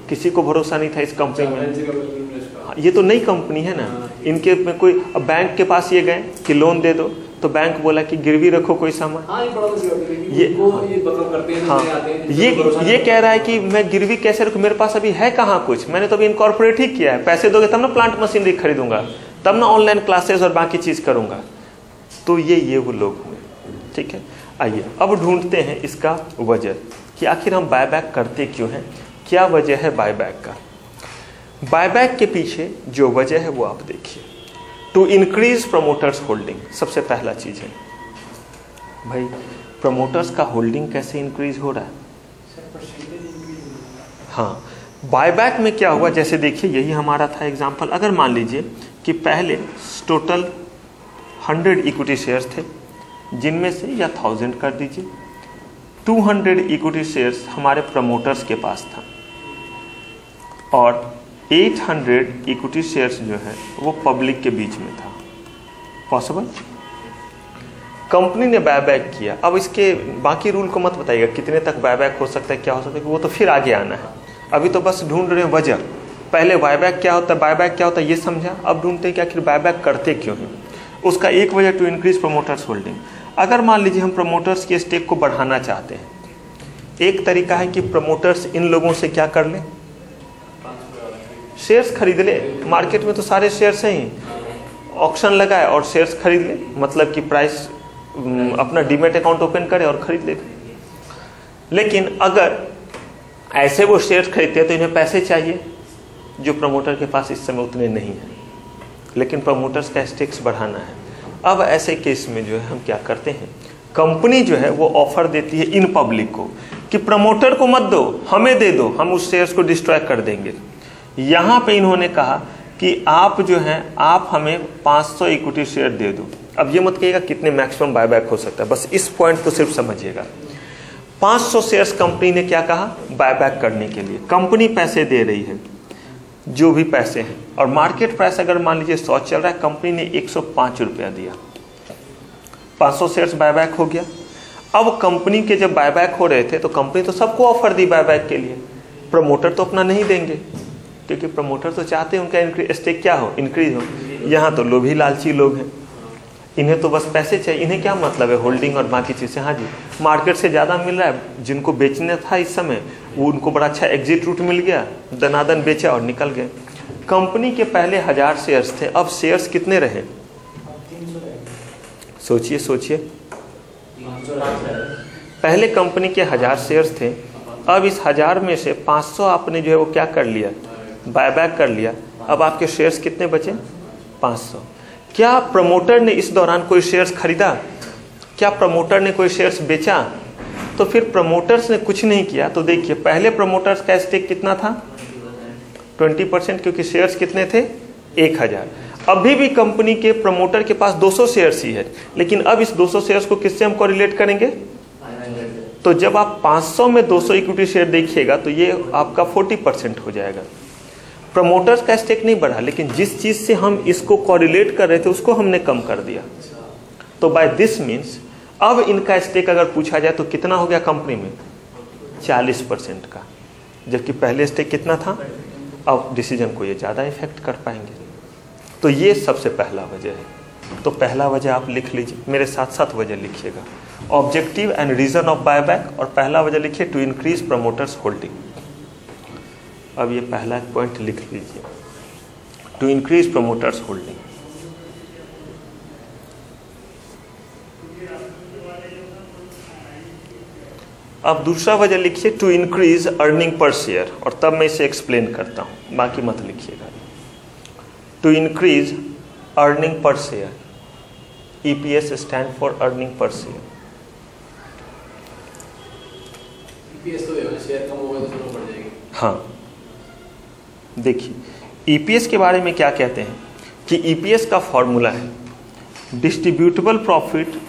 किसी को भरोसा नहीं था इस कंपनी में। ये तो नई कंपनी है ना, इनके में कोई, अब बैंक के पास ये गए कि लोन दे दो, तो बैंक बोला कि गिरवी रखो कोई सामान, ये कह रहा है कि मैं गिरवी कैसे रखूं, मेरे पास अभी है कहाँ कुछ, मैंने तो अभी इनकॉर्पोरेट ही किया है, पैसे दोगे तब ना प्लांट मशीनरी खरीदूंगा, तब ना ऑनलाइन क्लासेस और बाकी चीज करूंगा। तो ये वो लोग हुए, ठीक है। आइए अब ढूंढते हैं इसका वजह कि आखिर हम बायबैक करते क्यों हैं, क्या वजह है बायबैक का। बायबैक के पीछे जो वजह है वो आप देखिए, टू इंक्रीज प्रमोटर्स होल्डिंग, सबसे पहला चीज है भाई प्रमोटर्स का होल्डिंग कैसे इंक्रीज हो रहा है। हाँ, बायबैक में क्या हुआ, जैसे देखिए यही हमारा था एग्जांपल, अगर मान लीजिए कि पहले टोटल 100 इक्विटी शेयर्स थे, जिनमें से या 1000 कर दीजिए, 200 इक्विटी शेयर्स हमारे प्रमोटर्स के पास था, और 800 इक्विटी शेयर्स जो है वो पब्लिक के बीच में था। पॉसिबल, कंपनी ने बायबैक किया। अब इसके बाकी रूल को मत बताइएगा, कितने तक बायबैक हो सकता है, क्या हो सकता है, वो तो फिर आगे आना है, अभी तो बस ढूंढ रहे हैं वजह। पहले बायबैक क्या होता है, बायबैक क्या होता है ये समझा, अब ढूंढते हैं कि आखिर बायबैक करते क्यों हैं। उसका एक वजह टू इंक्रीज प्रमोटर्स होल्डिंग। अगर मान लीजिए हम प्रमोटर्स के स्टेक को बढ़ाना चाहते हैं, एक तरीका है कि प्रमोटर्स इन लोगों से क्या कर ले, शेयर्स खरीद ले, मार्केट में तो सारे शेयर्स हैं ही, ऑक्शन लगाए और शेयर्स खरीद ले, मतलब कि प्राइस अपना डीमेट अकाउंट ओपन करे और खरीद ले। लेकिन अगर ऐसे वो शेयर्स खरीदते हैं तो इन्हें पैसे चाहिए, जो प्रमोटर के पास इस समय उतने नहीं है, लेकिन प्रमोटर्स का स्टेक्स बढ़ाना है। अब ऐसे केस में जो है हम क्या करते हैं, कंपनी जो है वो ऑफर देती है इन पब्लिक को कि प्रमोटर को मत दो, हमें दे दो, हम उस शेयर्स को डिस्ट्रॉय कर देंगे। यहाँ पे इन्होंने कहा कि आप जो हैं आप हमें 500 इक्विटी शेयर दे दो। अब ये मत कहिएगा कितने मैक्सिमम बायबैक हो सकता है, बस इस पॉइंट को सिर्फ समझिएगा। 500 शेयर्स कंपनी ने क्या कहा, बायबैक करने के लिए। कंपनी पैसे दे रही है, जो भी पैसे हैं, और मार्केट प्राइस अगर मान लीजिए 100 चल रहा है, कंपनी ने 105 रुपया दिया, 500 शेयर्स बायबैक हो गया। अब कंपनी के जब बायबैक हो रहे थे तो कंपनी तो सबको ऑफर दी बायबैक के लिए, प्रमोटर तो अपना नहीं देंगे, क्योंकि प्रमोटर तो चाहते हैं उनका स्टेक क्या हो, इंक्रीज हो। यहाँ तो लोभी लालची लोग हैं, इन्हें तो बस पैसे चाहिए, इन्हें क्या मतलब है होल्डिंग और बाकी चीज़ें। हाँ जी, मार्केट से ज़्यादा मिल रहा है, जिनको बेचना था इस समय वो उनको बड़ा अच्छा एग्जिट रूट मिल गया, दनादन बेचा और निकल गए। कंपनी के पहले 1000 शेयर्स थे, अब शेयर्स कितने रहे, सोचिए सोचिए। पहले कंपनी के 1000 शेयर्स थे, अब इस 1000 में से 500 आपने जो है वो क्या कर लिया, बायबैक कर लिया। अब आपके शेयर्स कितने बचे, 500। क्या प्रमोटर ने इस दौरान कोई शेयर्स खरीदा, क्या प्रमोटर ने कोई शेयर्स बेचा? तो फिर प्रमोटर्स ने कुछ नहीं किया। तो देखिए पहले प्रमोटर्स का स्टेक कितना था, 20%, क्योंकि शेयर्स कितने थे, 1000। अभी भी कंपनी के प्रमोटर के पास 200 शेयर्स ही है, लेकिन अब इस 200 शेयर्स को किससे हम कोरिलेट करेंगे? तो जब आप 500 में 200 इक्विटी शेयर देखिएगा तो ये आपका 40% हो जाएगा। प्रमोटर्स का स्टेक नहीं बढ़ा, लेकिन जिस चीज से हम इसको कोरिलेट कर रहे थे उसको हमने कम कर दिया। तो बाय दिस मीन्स अब इनका स्टेक अगर पूछा जाए तो कितना हो गया कंपनी में, 40% का, जबकि पहले स्टेक कितना था। अब डिसीजन को ये ज़्यादा इफेक्ट कर पाएंगे। तो ये सबसे पहला वजह है। तो पहला वजह आप लिख लीजिए, मेरे साथ साथ वजह लिखिएगा, objective and reason of buyback, और पहला वजह लिखिए टू इंक्रीज प्रमोटर्स होल्डिंग। अब ये पहला पॉइंट लिख लीजिए, टू इंक्रीज प्रमोटर्स होल्डिंग। अब दूसरा वजह लिखिए to increase earning per share, और तब मैं इसे एक्सप्लेन करता हूं, बाकी मत लिखिएगा। To increase earning per share, EPS stand for earning per share. EPS तो शेयर कम होगा तो जरूर बढ़ जाएगी। हाँ, देखिए ईपीएस के बारे में क्या कहते हैं कि ईपीएस का फॉर्मूला है distributable profit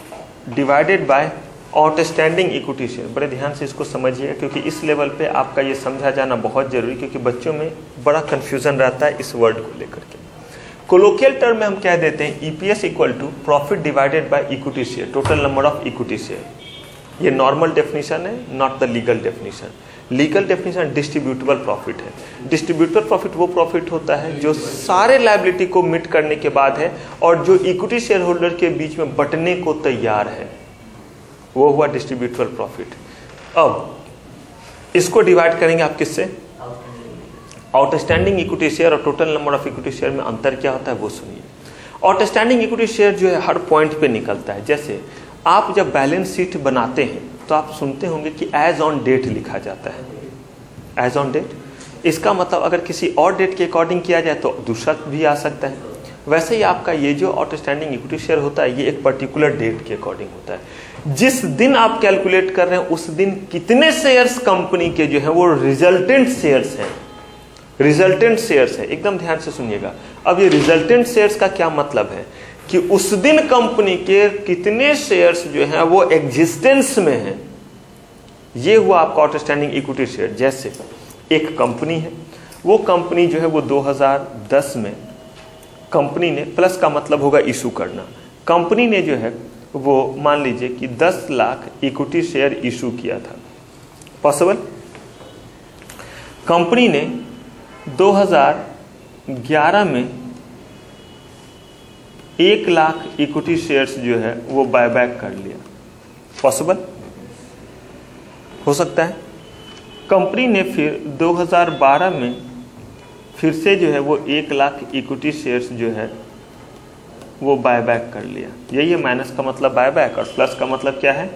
divided bye outstanding equity share. बड़े ध्यान से इसको समझिएगा, क्योंकि इस लेवल पे आपका ये समझा जाना बहुत जरूरी, क्योंकि बच्चों में बड़ा कंफ्यूजन रहता है इस वर्ड को लेकर के। कोलोकियल टर्म में हम कह देते हैं EPS equal to profit divided by equity share, total number of equity share. ये नॉर्मल डेफिनेशन है, not the legal definition. Legal definition distributable profit है। डिस्ट्रीब्यूटेबल प्रॉफिट वो प्रॉफिट होता है जो सारे लायबिलिटी को मीट करने के बाद है और जो इक्विटी शेयर होल्डर के बीच में बंटने को तैयार है, वो हुआ डिस्ट्रीब्यूटेबल प्रॉफिट। अब इसको डिवाइड करेंगे आप किससे, आउटस्टैंडिंग इक्विटी शेयर और total number of equity share में अंतर क्या होता है वो सुनिए। आउटस्टैंडिंग इक्विटी शेयर जो है हर पॉइंट पे निकलता है। जैसे आप जब बैलेंस शीट बनाते हैं तो आप सुनते होंगे कि एज ऑन डेट लिखा जाता है। एज ऑन डेट इसका मतलब अगर किसी और डेट के अकॉर्डिंग किया जाए तो दूसरा भी आ सकता है। वैसे ही आपका ये जो आउटस्टैंडिंग इक्विटी शेयर होता है ये एक पर्टिकुलर डेट के अकॉर्डिंग होता है। जिस दिन आप कैलकुलेट कर रहे हैं उस दिन कितने शेयर्स कंपनी के जो है वो रिजल्टेंट शेयर्स हैं। रिजल्टेंट शेयर्स है, एकदम ध्यान से सुनिएगा। अब ये रिजल्टेंट शेयर्स का क्या मतलब है कि उस दिन कंपनी के कितने शेयर्स जो हैं वो एग्जिस्टेंस में हैं। ये हुआ आपका आउटस्टैंडिंग इक्विटी शेयर। जैसे एक कंपनी है, वो कंपनी जो है वो 2010 में कंपनी ने, प्लस का मतलब होगा इशू करना, कंपनी ने जो है वो मान लीजिए कि 10 लाख इक्विटी शेयर इशू किया था। पॉसिबल? कंपनी ने 2011 में 1 लाख इक्विटी शेयर्स जो है वो बायबैक कर लिया। पॉसिबल हो सकता है। कंपनी ने फिर 2012 में फिर से जो है वो 1 लाख इक्विटी शेयर्स जो है वो बायबैक कर लिया। यही है, माइनस का मतलब बायबैक और प्लस का मतलब क्या है,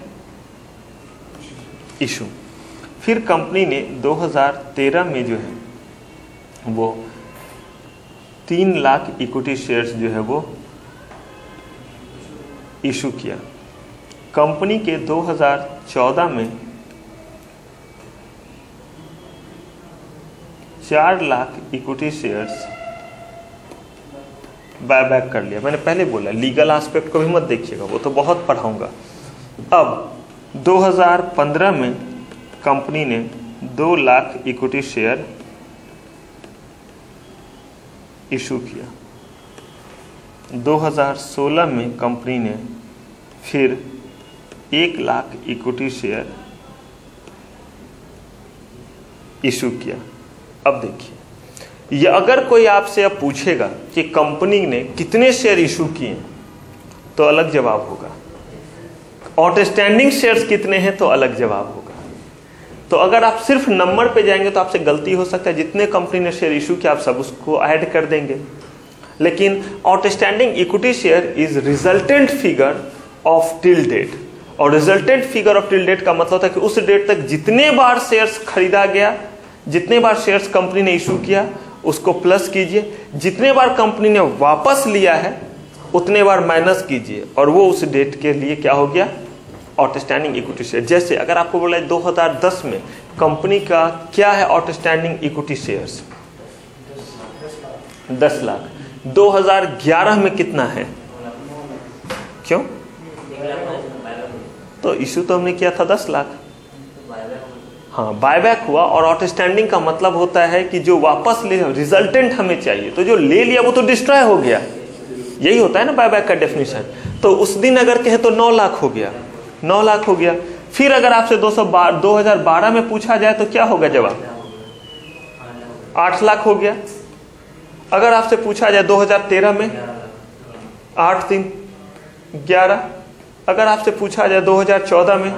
इशू। फिर कंपनी ने 2013 में जो है वो 3 लाख इक्विटी शेयर्स जो है वो इशू किया। कंपनी के 2014 में 4 लाख इक्विटी शेयर्स बायबैक कर लिया। मैंने पहले बोला लीगल एस्पेक्ट को भी मत देखिएगा, वो तो बहुत पढ़ाऊंगा। अब 2015 में कंपनी ने 2 लाख इक्विटी शेयर इशू किया। 2016 में कंपनी ने फिर 1 लाख इक्विटी शेयर इशू किया। अब देखिए, ये अगर कोई आपसे अब पूछेगा कि कंपनी ने कितने शेयर इशू किए तो अलग जवाब होगा, आउटस्टैंडिंग शेयर्स कितने हैं तो अलग जवाब होगा। तो अगर आप सिर्फ नंबर पे जाएंगे तो आपसे गलती हो सकता है, जितने कंपनी ने शेयर इशू किया आप सब उसको ऐड कर देंगे। लेकिन outstanding equity share is resultant figure of till date, और resultant figure of till date का मतलब होता है कि उस डेट तक जितने बार शेयर्स खरीदा गया, जितने बार शेयर्स कंपनी ने इशू किया उसको प्लस कीजिए, जितने बार कंपनी ने वापस लिया है उतने बार माइनस कीजिए, और वो उस डेट के लिए क्या हो गया, आउटस्टैंडिंग इक्विटी शेयर। जैसे अगर आपको बोला 2010 में कंपनी का क्या है आउटस्टैंडिंग इक्विटी शेयर्स, 10 लाख। 2011 में कितना है, क्यों? तो इशू तो हमने किया था 10 लाख। हाँ, बायबैक हुआ, और आउटस्टैंडिंग का मतलब होता है कि जो वापस ले, रिजल्टेंट हमें चाहिए, तो जो ले लिया वो तो डिस्ट्रॉय हो गया, यही होता है ना बायबैक का डेफिनेशन। तो उस दिन अगर कहे तो 9 लाख हो गया, 9 लाख हो गया। फिर अगर आपसे 2012 में पूछा जाए तो क्या होगा जवाब, 8 लाख हो गया। अगर आपसे पूछा जाए 2013 में 8 3 11, अगर आपसे पूछा जाए 2014 में,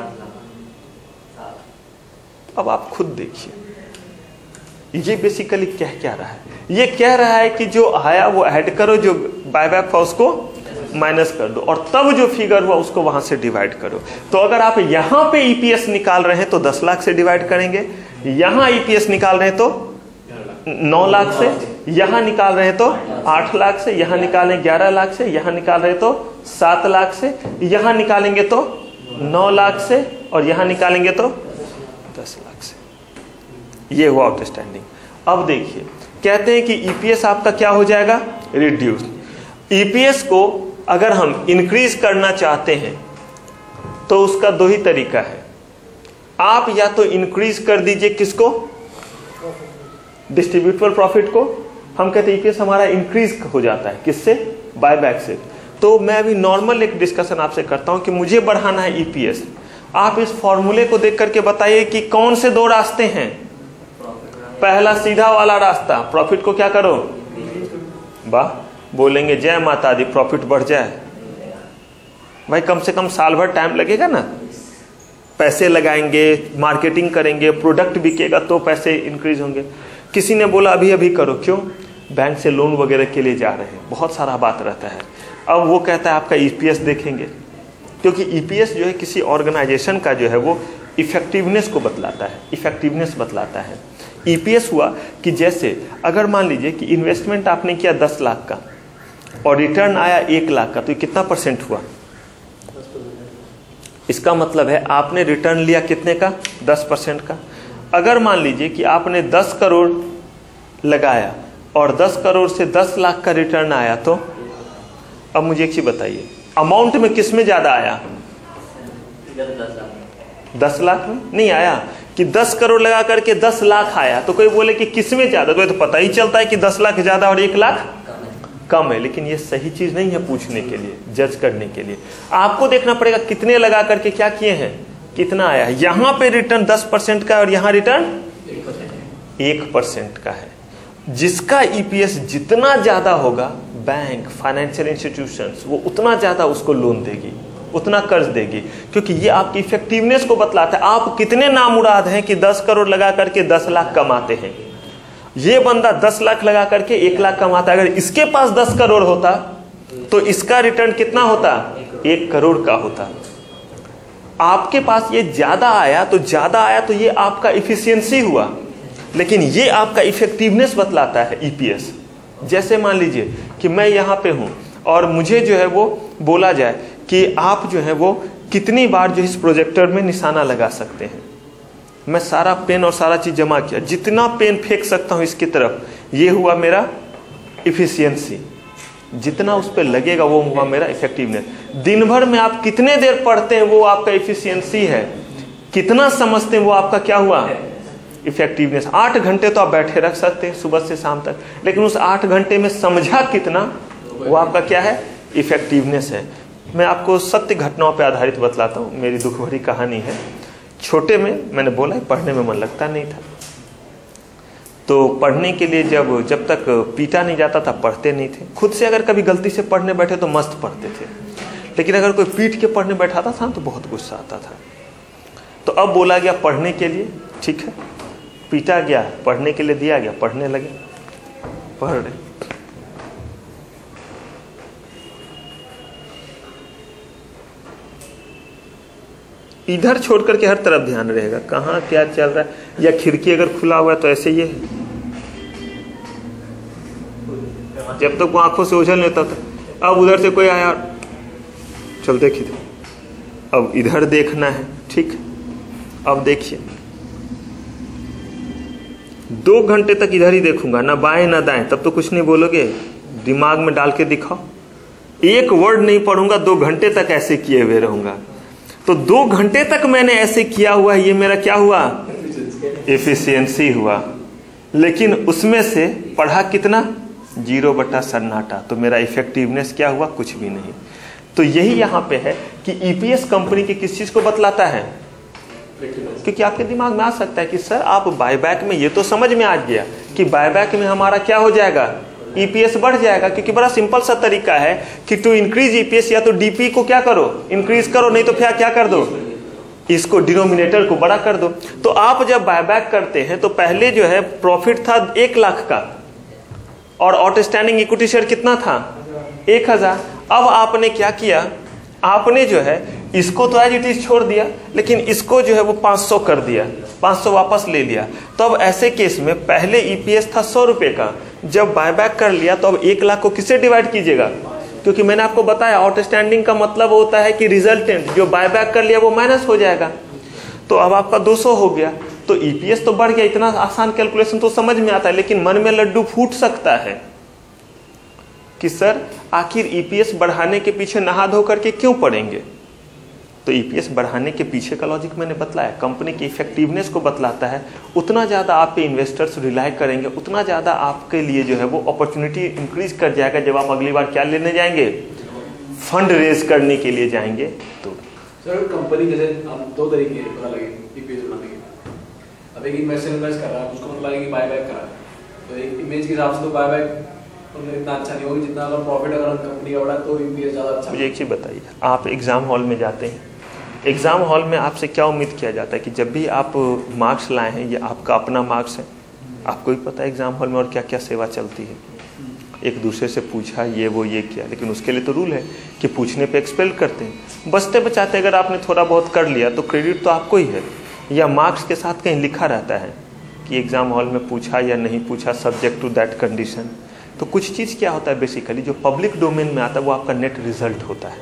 अब आप खुद देखिए ये बेसिकली कह क्या रहा है, ये कह रहा है कि जो आया वो ऐड करो, जो बायबैक था उसको माइनस कर दो, और तब जो फिगर हुआ उसको वहां से डिवाइड करो। तो अगर आप यहां पे ईपीएस निकाल रहे हैं तो 10 लाख से डिवाइड करेंगे, यहां ईपीएस निकाल रहे हैं तो 9 लाख से, यहां निकाल रहे हैं तो 8 लाख से, यहां निकालें 11 लाख से, यहां निकाल रहे तो 7 लाख से, यहां निकालेंगे तो 9 लाख से, और यहां निकालेंगे तो 10 लाख से। ये हुआ आउटस्टैंडिंग। अब देखिए, कहते हैं कि ईपीएस आपका क्या हो जाएगा, रिड्यूस। ईपीएस को अगर हम इंक्रीज करना चाहते हैं तो उसका 2 ही तरीका है। आप या तो इंक्रीज कर दीजिए किसको, डिस्ट्रीब्यूटेबल प्रॉफिट को। हम कहते हैं ईपीएस हमारा इंक्रीज हो जाता है किससे, बायबैक से। तो मैं अभी नॉर्मल एक डिस्कशन आपसे करता हूं कि मुझे बढ़ाना है ईपीएस। आप इस फॉर्मूले को देख करके बताइए कि कौन से 2 रास्ते हैं। पहला सीधा वाला रास्ता, प्रॉफिट को क्या करो, वाह, बोलेंगे जय माता दी, प्रॉफिट बढ़ जाए। भाई कम से कम साल भर टाइम लगेगा ना, पैसे लगाएंगे, मार्केटिंग करेंगे, प्रोडक्ट बिकेगा तो पैसे इंक्रीज होंगे। किसी ने बोला अभी अभी करो, क्यों, बैंक से लोन वगैरह के लिए जा रहे हैं, बहुत सारा बात रहता है। अब वो कहता है आपका ईपीएस देखेंगे, क्योंकि ईपीएस जो है किसी ऑर्गेनाइजेशन का जो है वो इफेक्टिवनेस को बतलाता है, इफेक्टिवनेस बतलाता है। ईपीएस हुआ कि जैसे अगर मान लीजिए कि इन्वेस्टमेंट आपने किया 10 लाख का और रिटर्न आया 1 लाख का, तो कितना परसेंट हुआ, इसका मतलब है आपने रिटर्न लिया कितने का, 10% का। अगर मान लीजिए कि आपने 10 करोड़ लगाया और 10 करोड़ से 10 लाख का रिटर्न आया, तो अब मुझे एक चीज बताइए, अमाउंट में किस में ज्यादा आया, 10 लाख में नहीं आया कि 10 करोड़ लगा करके 10 लाख आया। तो कोई बोले कि किस में ज्यादा, तो ये तो पता ही चलता है कि 10 लाख ज्यादा और 1 लाख कम है। लेकिन ये सही चीज नहीं है पूछने के लिए, जज करने के लिए। आपको देखना पड़ेगा कितने लगा करके क्या किए हैं, कितना आया। यहां पे रिटर्न 10% का है और यहां रिटर्न 1% का है। जिसका ईपीएस जितना ज्यादा होगा, बैंक, फाइनेंशियल इंस्टीट्यूशंस, वो उतना ज्यादा उसको लोन देगी, उतना कर्ज देगी, क्योंकि ये आपकी इफेक्टिवनेस को बतलाता है। आप कितने नामुराद हैं कि 10 करोड़ लगा करके 10 लाख कमाते हैं। ये बंदा 10 लाख लगा करके 1 लाख कमाता है। अगर इसके पास 10 करोड़ होता तो इसका रिटर्न कितना होता, 1 करोड़ का होता। आपके पास ये ज्यादा आया तो ये आपका इफिशियंसी हुआ, लेकिन ये आपका इफेक्टिवनेस बतलाता है ईपीएस। जैसे मान लीजिए कि मैं यहां पे हूं और मुझे जो है वो बोला जाए कि आप जो है वो कितनी बार जो इस प्रोजेक्टर में निशाना लगा सकते हैं। मैं सारा पेन और सारा चीज जमा किया, जितना पेन फेंक सकता हूं इसकी तरफ, ये हुआ मेरा इफिशियंसी। जितना उस पर लगेगा वो हुआ मेरा इफेक्टिवनेस। दिन भर में आप कितने देर पढ़ते हैं वो आपका इफिशियंसी है। कितना समझते हैं वो आपका क्या हुआ, इफेक्टिवनेस। 8 घंटे तो आप बैठे रख सकते हैं सुबह से शाम तक, लेकिन उस 8 घंटे में समझा कितना, वो आपका क्या है, इफेक्टिवनेस है। मैं आपको सत्य घटनाओं पे आधारित बतलाता हूँ, मेरी दुख भरी कहानी है। छोटे में मैंने बोला पढ़ने में मन लगता नहीं था, तो पढ़ने के लिए जब तक पीटा नहीं जाता था पढ़ते नहीं थे। खुद से अगर कभी गलती से पढ़ने बैठे तो मस्त पढ़ते थे, लेकिन अगर कोई पीट के पढ़ने बैठाता था तो बहुत गुस्सा आता था। तो अब बोला गया पढ़ने के लिए, ठीक है, पीटा गया, पढ़ने के लिए दिया गया, पढ़ने लगे, पढ़ रहे। इधर छोड़ करके हर तरफ ध्यान रहेगा, कहाँ क्या चल रहा है, या खिड़की अगर खुला हुआ है तो ऐसे ये है। जब तक वो आंखों से ओझल नहीं होता था। अब उधर से कोई आया, चल देखिए, अब इधर देखना है, ठीक। अब देखिए 2 घंटे तक इधर ही देखूंगा, ना बाएं ना दाएं, तब तो कुछ नहीं बोलोगे, दिमाग में डाल के दिखाओ। एक वर्ड नहीं पढ़ूंगा, 2 घंटे तक ऐसे किए हुए रहूंगा। तो 2 घंटे तक मैंने ऐसे किया हुआ है, ये मेरा क्या हुआ, एफिशिएंसी हुआ। लेकिन उसमें से पढ़ा कितना, 0 बटा सन्नाटा, तो मेरा इफेक्टिवनेस क्या हुआ, कुछ भी नहीं। तो यही यहाँ पे है कि ईपीएस कंपनी की किस चीज को बतलाता है, क्योंकि आपके दिमाग में आ सकता है कि सर आप बायबैक में, ये तो समझ में आ गया कि बायबैक में हमारा क्या हो जाएगा, ईपीएस बढ़ जाएगा, क्योंकि बड़ा सिंपल सा तरीका है कि टू इंक्रीज ईपीएस या तो डीपी को क्या करो, इंक्रीज करो, नहीं तो फिर क्या कर दो, इसको डिनोमिनेटर को बड़ा कर दो। तो आप जब बायबैक करते हैं तो पहले जो है प्रॉफिट था 1 लाख का और आउटस्टैंडिंग इक्विटी शेयर कितना था, 1000। अब आपने क्या किया, आपने जो है इसको तो एज इट इज छोड़ दिया, लेकिन इसको जो है वो 500 कर दिया, 500 वापस ले लिया। तो अब ऐसे केस में पहले ईपीएस था 100 रुपए का, जब बायबैक कर लिया तो अब 1 लाख को किससे डिवाइड कीजिएगा, क्योंकि मैंने आपको बताया आउटस्टैंडिंग का मतलब होता है कि रिजल्टेंट, जो बायबैक कर लिया वो माइनस हो जाएगा। तो अब आपका 200 हो गया, तो ईपीएस तो बढ़ गया। इतना आसान कैलकुलेशन तो समझ में आता है, लेकिन मन में लड्डू फूट सकता है कि सर आखिर ईपीएस बढ़ाने के पीछे नहा धो करके क्यों पड़ेंगे। तो ईपीएस बढ़ाने के पीछे का लॉजिक मैंने बतलाया, कंपनी की इफेक्टिवनेस को बतलाता है। उतना ज़्यादा आप पे इन्वेस्टर्स रिलाई करेंगे, उतना ज़्यादा आपके लिए जो है वो अपॉर्चुनिटी इंक्रीज कर जाएगा। जब आप अगली बार क्या लेने जाएंगे, फंड रेज करने के लिए जाएंगे। तो सर कंपनी जैसे हम 2 तरीके पता लगे ईपीएस बनाने के। अब एक इन्वेस्टर इन्वेस्ट कर रहा है, उसको मतलब लगे कि बायबैक कर रहा है, तो एक इमेज के हिसाब से तो बायबैक इतना अच्छा नहीं होगा जितना अगर प्रॉफिट अगर कंपनी का बड़ा तो ईपीएस ज़्यादा अच्छा। मुझे एक चीज़ बताइए, आप एग्जाम हॉल में जाते हैं, एग्जाम हॉल में आपसे क्या उम्मीद किया जाता है कि जब भी आप मार्क्स लाए हैं, ये आपका अपना मार्क्स है, आपको ही पता है एग्जाम हॉल में और क्या क्या सेवा चलती है। एक दूसरे से पूछा ये वो ये किया, लेकिन उसके लिए तो रूल है कि पूछने पे एक्सपेल करते हैं। बचते बचाते अगर आपने थोड़ा बहुत कर लिया तो क्रेडिट तो आपको ही है, या मार्क्स के साथ कहीं लिखा रहता है कि एग्जाम हॉल में पूछा या नहीं पूछा, सब्जेक्ट टू दैट कंडीशन। तो कुछ चीज़ क्या होता है, बेसिकली जो पब्लिक डोमेन में आता है वो आपका नेट रिजल्ट होता है,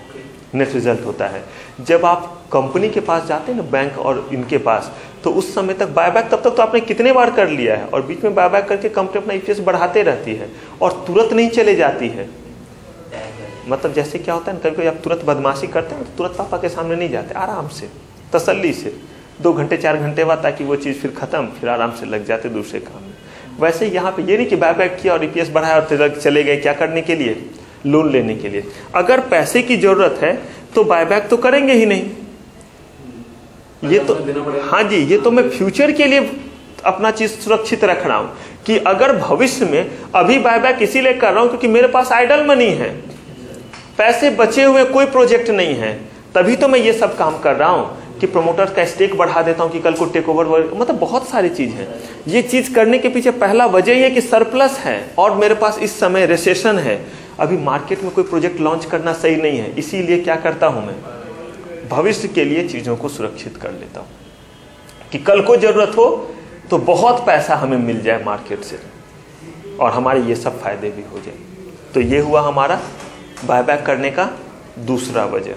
नेट रिजल्ट होता है। जब आप कंपनी के पास जाते हैं ना, बैंक और इनके पास, तो उस समय तक बायबैक तब तक तो आपने कितने बार कर लिया है, और बीच में बायबैक करके कंपनी अपना ईपीएस बढ़ाते रहती है और तुरंत नहीं चले जाती है। मतलब जैसे क्या होता है ना, कभी आप तुरंत बदमाशी करते हैं तो तुरंत पापा के सामने नहीं जाते, आराम से तसल्ली से 2 घंटे 4 घंटे बाद, ताकि वो चीज़ फिर खत्म, फिर आराम से लग जाते दूसरे काम में। वैसे यहाँ पे ये नहीं कि बायबैक किया और ईपीएस बढ़ाया और चले गए, क्या करने के लिए, लोन लेने के लिए। अगर पैसे की जरूरत है तो बायबैक तो करेंगे ही नहीं। ये तो हाँ जी, ये तो मैं फ्यूचर के लिए अपना चीज सुरक्षित रख रहा हूं कि अगर भविष्य में, अभी बायबैक इसीलिए कर रहा हूं क्योंकि मेरे पास आइडल मनी है, पैसे बचे हुए, कोई प्रोजेक्ट नहीं है, तभी तो मैं ये सब काम कर रहा हूं कि प्रमोटर्स का स्टेक बढ़ा देता हूं कि कल को टेक ओवर, मतलब बहुत सारी चीज है। ये चीज करने के पीछे पहला वजह ये कि सरप्लस है और मेरे पास इस समय रिसेशन है, अभी मार्केट में कोई प्रोजेक्ट लॉन्च करना सही नहीं है, इसीलिए क्या करता हूं मैं, भविष्य के लिए चीजों को सुरक्षित कर लेता हूं कि कल को जरूरत हो तो बहुत पैसा हमें मिल जाए मार्केट से और हमारे ये सब फायदे भी हो जाए। तो ये हुआ हमारा बायबैक करने का दूसरा वजह।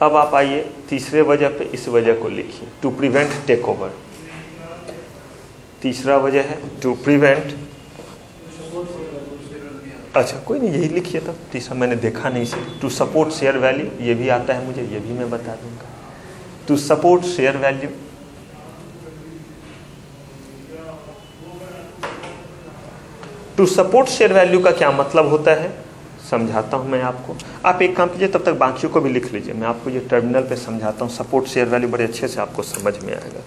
अब आप आइए तीसरे वजह पे, इस वजह को लिखिए, टू प्रिवेंट टेक ओवर। तीसरा वजह है टू प्रिवेंट, अच्छा कोई नहीं, यही लिखिए तब। तीसरा मैंने देखा नहीं से, टू सपोर्ट शेयर वैल्यू, ये भी आता है मुझे, ये भी मैं बता दूंगा। To support share value. To support share value का क्या मतलब होता है समझाता हूं मैं आपको। आप एक काम कीजिए, तब तक बाकियों को भी लिख लीजिए, मैं आपको ये टर्मिनल पे समझाता हूं। सपोर्ट शेयर वैल्यू बड़े अच्छे से आपको समझ में आएगा।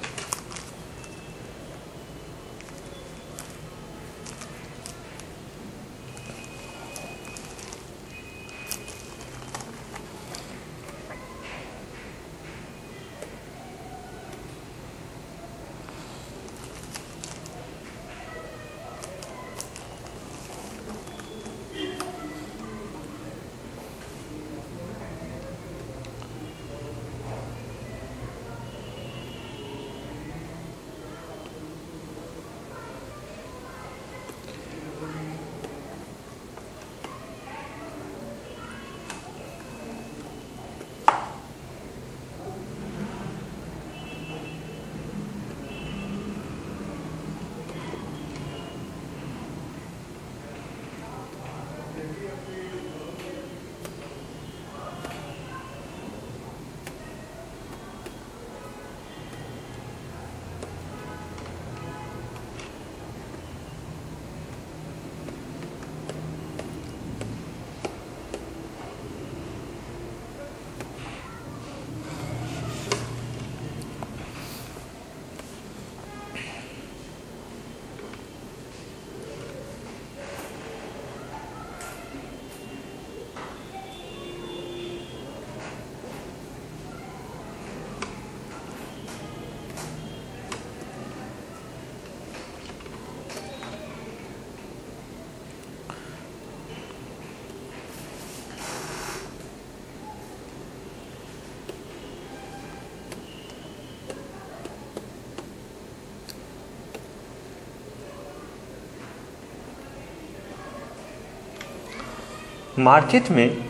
मार्केट में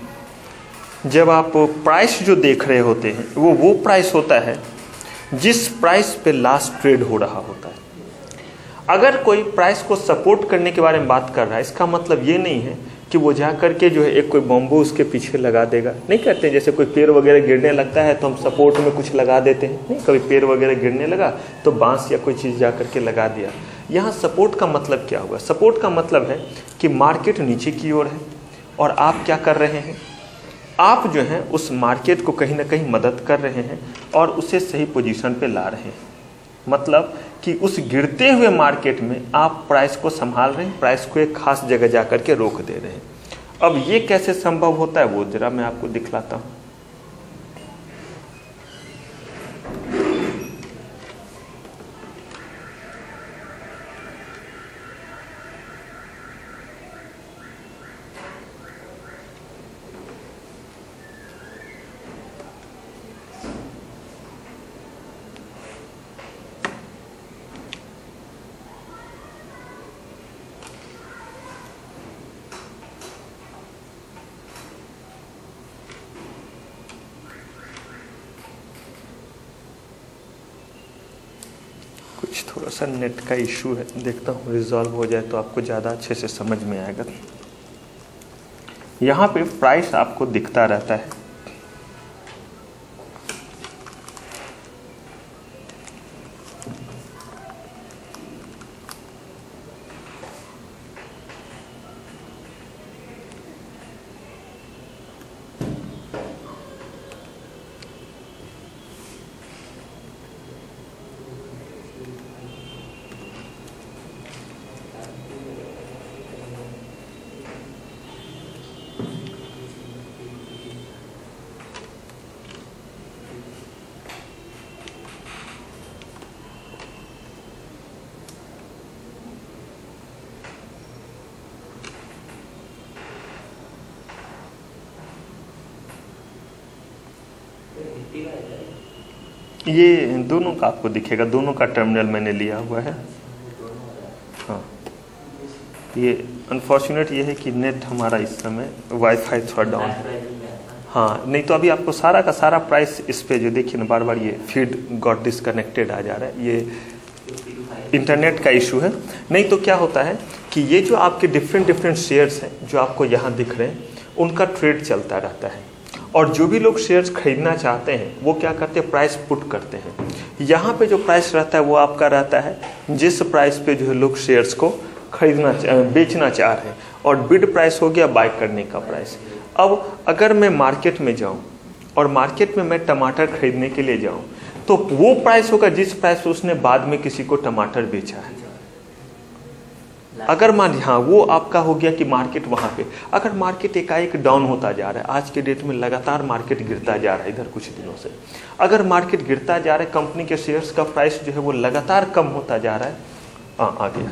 जब आप प्राइस जो देख रहे होते हैं वो प्राइस होता है जिस प्राइस पे लास्ट ट्रेड हो रहा होता है। अगर कोई प्राइस को सपोर्ट करने के बारे में बात कर रहा है, इसका मतलब ये नहीं है कि वो जा करके जो है एक कोई बम्बू उसके पीछे लगा देगा। नहीं कहते जैसे कोई पेड़ वगैरह गिरने लगता है तो हम सपोर्ट में कुछ लगा देते हैं। नहीं, कभी पेड़ वगैरह गिरने लगा तो बांस या कोई चीज़ जा करके लगा दिया। यहाँ सपोर्ट का मतलब क्या हुआ? सपोर्ट का मतलब है कि मार्केट नीचे की ओर है और आप क्या कर रहे हैं, आप जो हैं उस मार्केट को कहीं ना कहीं मदद कर रहे हैं और उसे सही पोजीशन पे ला रहे हैं। मतलब कि उस गिरते हुए मार्केट में आप प्राइस को संभाल रहे हैं, प्राइस को एक खास जगह जा करके रोक दे रहे हैं। अब ये कैसे संभव होता है वो जरा मैं आपको दिखलाता हूँ। थोड़ा सा नेट का इशू है, देखता हूँ रिजॉल्व हो जाए तो आपको ज़्यादा अच्छे से समझ में आएगा। यहाँ पे प्राइस आपको दिखता रहता है। ये दोनों का आपको दिखेगा, दोनों का टर्मिनल मैंने लिया हुआ है। हाँ, ये अनफॉर्चुनेट ये है कि नेट हमारा इस समय वाईफाई थोड़ा डाउन है। हाँ, नहीं तो अभी आपको सारा का सारा प्राइस इस पे जो देखिए ना, बार बार ये फीड गॉट डिसकनेक्टेड आ जा रहा है, ये इंटरनेट का इशू है। नहीं तो क्या होता है कि ये जो आपके डिफरेंट शेयर्स हैं जो आपको यहाँ दिख रहे हैं, उनका ट्रेड चलता रहता है और जो भी लोग शेयर्स खरीदना चाहते हैं वो क्या करते हैं, प्राइस पुट करते हैं। यहाँ पे जो प्राइस रहता है वो आपका रहता है जिस प्राइस पे जो है लोग शेयर्स को बेचना चाह रहे हैं, और बिड प्राइस हो गया बाय करने का प्राइस। अब अगर मैं मार्केट में जाऊं और मार्केट में मैं टमाटर खरीदने के लिए जाऊं तो वो प्राइस होगा जिस प्राइस पे उसने बाद में किसी को टमाटर बेचा है। अगर मान हाँ वो आपका हो गया कि मार्केट वहां पे, अगर मार्केट एकाएक डाउन होता जा रहा है, आज के डेट में लगातार मार्केट गिरता जा रहा है इधर कुछ दिनों से, अगर मार्केट गिरता जा रहा है, कंपनी के शेयर्स का प्राइस जो है वो लगातार कम होता जा रहा है, आ गया,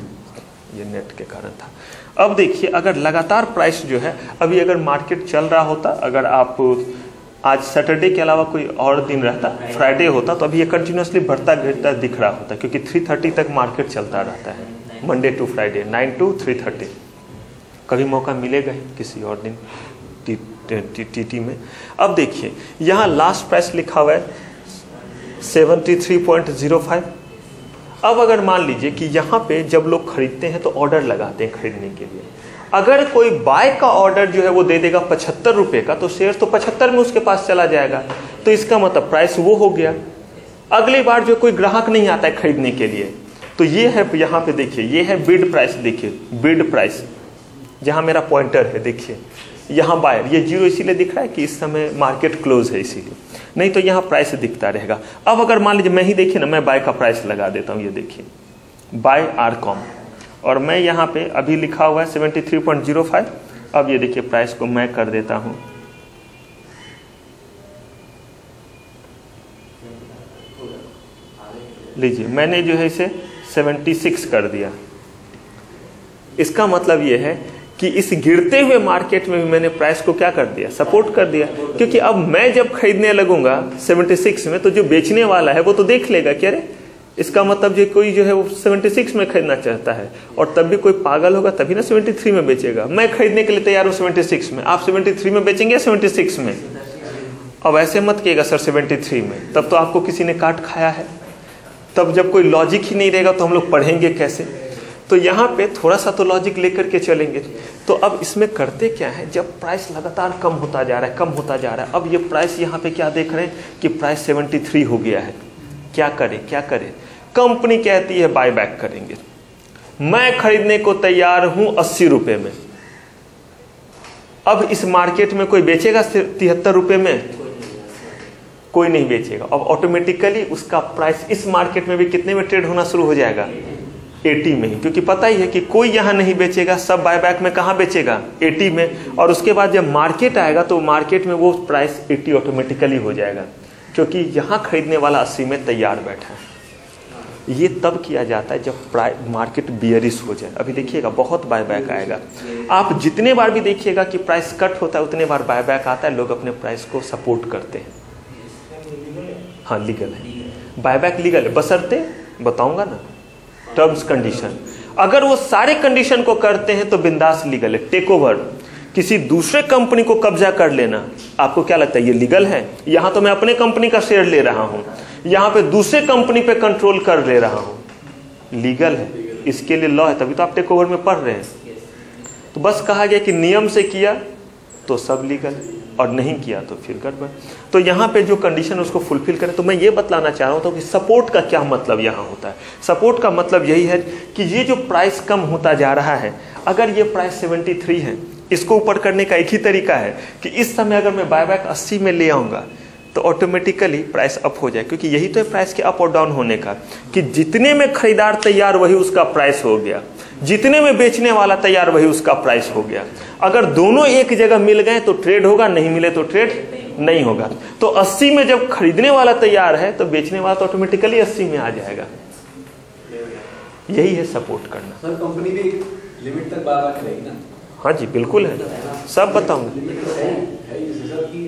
ये नेट के कारण था। अब देखिए अगर लगातार प्राइस जो है, अभी अगर मार्केट चल रहा होता, अगर आप आज सैटरडे के अलावा कोई और दिन रहता, फ्राइडे होता, तो अभी ये कंटिन्यूसली बढ़ता गिरता दिख रहा होता, क्योंकि 3:30 तक मार्केट चलता रहता है मंडे टू फ्राइडे 9 to 3:30। कभी मौका मिलेगा ही किसी और दिन टीटी में। अब देखिए यहाँ लास्ट प्राइस लिखा हुआ है 73.05। अब अगर मान लीजिए कि यहाँ पे जब लोग खरीदते हैं तो ऑर्डर लगाते हैं खरीदने के लिए, अगर कोई बाय का ऑर्डर जो है वो दे देगा 75 रुपये का, तो शेयर तो 75 में उसके पास चला जाएगा, तो इसका मतलब प्राइस वो हो गया। अगली बार जो कोई ग्राहक नहीं आता है खरीदने के लिए, तो ये है यहाँ पे देखिए, ये है बिड प्राइस, देखिए बिड प्राइस जहाँ मेरा पॉइंटर है, देखिए यहाँ बायर, ये 0 इसीलिए दिख रहा है कि इस समय मार्केट क्लोज है इसीलिए, नहीं तो यहाँ प्राइस दिखता रहेगा। अब अगर मान लीजिए मैं ही देखिए ना, मैं बाय का प्राइस लगा देता हूँ, ये देखिए बाय आरकॉम, और मैं यहाँ पे अभी लिखा हुआ है 73.05। अब ये देखिए प्राइस को मैं कर देता हूँ लीजिए, मैंने जो है इसे 76 कर दिया। इसका मतलब ये है कि इस गिरते हुए मार्केट में भी मैंने प्राइस को क्या कर दिया, सपोर्ट कर दिया, क्योंकि अब मैं जब खरीदने लगूंगा 76 में, तो जो बेचने वाला है वो तो देख लेगा कि अरे इसका मतलब जो कोई जो है वो 76 में खरीदना चाहता है, और तब भी कोई पागल होगा तभी ना 73 में बेचेगा। मैं खरीदने के लिए तैयार हूँ 76 में, आप 73 में बेचेंगे या 76 में? अब ऐसे मत किएगा सर 73 में, तब तो आपको किसी ने काट खाया है। तब जब कोई लॉजिक ही नहीं रहेगा तो हम लोग पढ़ेंगे कैसे? तो यहाँ पे थोड़ा सा तो लॉजिक लेकर के चलेंगे। तो अब इसमें करते क्या है, जब प्राइस लगातार कम होता जा रहा है, कम होता जा रहा है, अब ये प्राइस यहाँ पे क्या देख रहे हैं कि प्राइस 73 हो गया है, क्या करें क्या करें? कंपनी कहती है बाय बैक करेंगे, मैं खरीदने को तैयार हूं 80 रुपए में। अब इस मार्केट में कोई बेचेगा 73 रुपए में? कोई नहीं बेचेगा। अब ऑटोमेटिकली उसका प्राइस इस मार्केट में भी कितने में ट्रेड होना शुरू हो जाएगा? 80 में ही, क्योंकि पता ही है कि कोई यहाँ नहीं बेचेगा, सब बायबैक में कहाँ बेचेगा? 80 में। और उसके बाद जब मार्केट आएगा तो मार्केट में वो प्राइस 80 ऑटोमेटिकली हो जाएगा, क्योंकि यहाँ खरीदने वाला 80 में तैयार बैठा है। ये तब किया जाता है जब मार्केट बियरिश हो जाए। अभी देखिएगा बहुत बायबैक आएगा, आप जितने बार भी देखिएगा कि प्राइस कट होता है उतने बार बायबैक आता है, लोग अपने प्राइस को सपोर्ट करते हैं। हाँ लीगल है, बायबैक लीगल है, बशर्ते बताऊंगा ना टर्म्स कंडीशन। अगर वो सारे कंडीशन को करते हैं तो बिंदास लीगल है। टेक ओवर, किसी दूसरे कंपनी को कब्जा कर लेना, आपको क्या लगता है ये लीगल है? यहां तो मैं अपने कंपनी का शेयर ले रहा हूं, यहां पे दूसरे कंपनी पे कंट्रोल कर ले रहा हूं, लीगल है, इसके लिए लॉ है, तभी तो आप टेक ओवर में पढ़ रहे हैं। तो बस कहा गया कि नियम से किया तो सब लीगल है, और नहीं किया तो फिर गड़बड़। तो यहाँ पे जो कंडीशन उसको फुलफिल करें। तो मैं ये बतलाना चाह रहा हूँ कि सपोर्ट का क्या मतलब यहाँ होता है। सपोर्ट का मतलब यही है कि ये जो प्राइस कम होता जा रहा है, अगर ये प्राइस 73 है, इसको ऊपर करने का एक ही तरीका है कि इस समय अगर मैं बायबैक 80 में ले आऊँगा तो ऑटोमेटिकली प्राइस अप हो जाए, क्योंकि यही तो है प्राइस के अप और डाउन होने का, कि जितने में खरीदार तैयार वही उसका प्राइस हो गया, जितने में बेचने वाला तैयार वही उसका प्राइस हो गया। अगर दोनों एक जगह मिल गए तो ट्रेड होगा, नहीं मिले तो ट्रेड नहीं होगा। तो 80 में जब खरीदने वाला तैयार है तो बेचने वाला तो ऑटोमेटिकली 80 में आ जाएगा। यही है सपोर्ट करना। सर कंपनी भी लिमिट तक बाय करेगी ना? हाँ जी बिल्कुल है, सब बताऊंगा। लिमिट तो है जैसे सर कि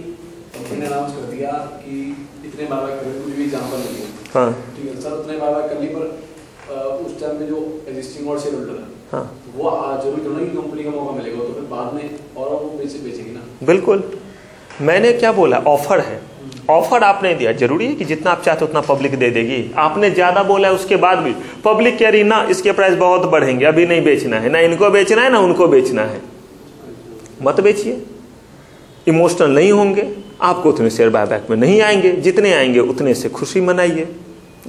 कंपनी ने अनाउंस कर दिया कि इतने बाय करेंगे, कुछ भी एग्जांपल नहीं है, हाँ ठीक है सर, उतने बाय करने पर उस टाइम में जो एग्जिस्टिंग और शेयर होल्डर है, हाँ वो जरूर तो नहीं कंपनी का मौका मिलेगा, तो फिर बाद में और वो बेचेगी ना? बिल्कुल। मैंने क्या बोला, ऑफर है, ऑफर आपने दिया, जरूरी है कि जितना आप चाहते उतना पब्लिक दे देगी? आपने ज्यादा बोला है उसके बाद भी पब्लिक कह रही ना इसके प्राइस बहुत बढ़ेंगे, अभी नहीं बेचना है, ना इनको बेचना है ना उनको बेचना है, मत बेचिए। इमोशनल नहीं होंगे, आपको उतने शेयर बायबैक में नहीं आएंगे, जितने आएंगे उतने से खुशी मनाइए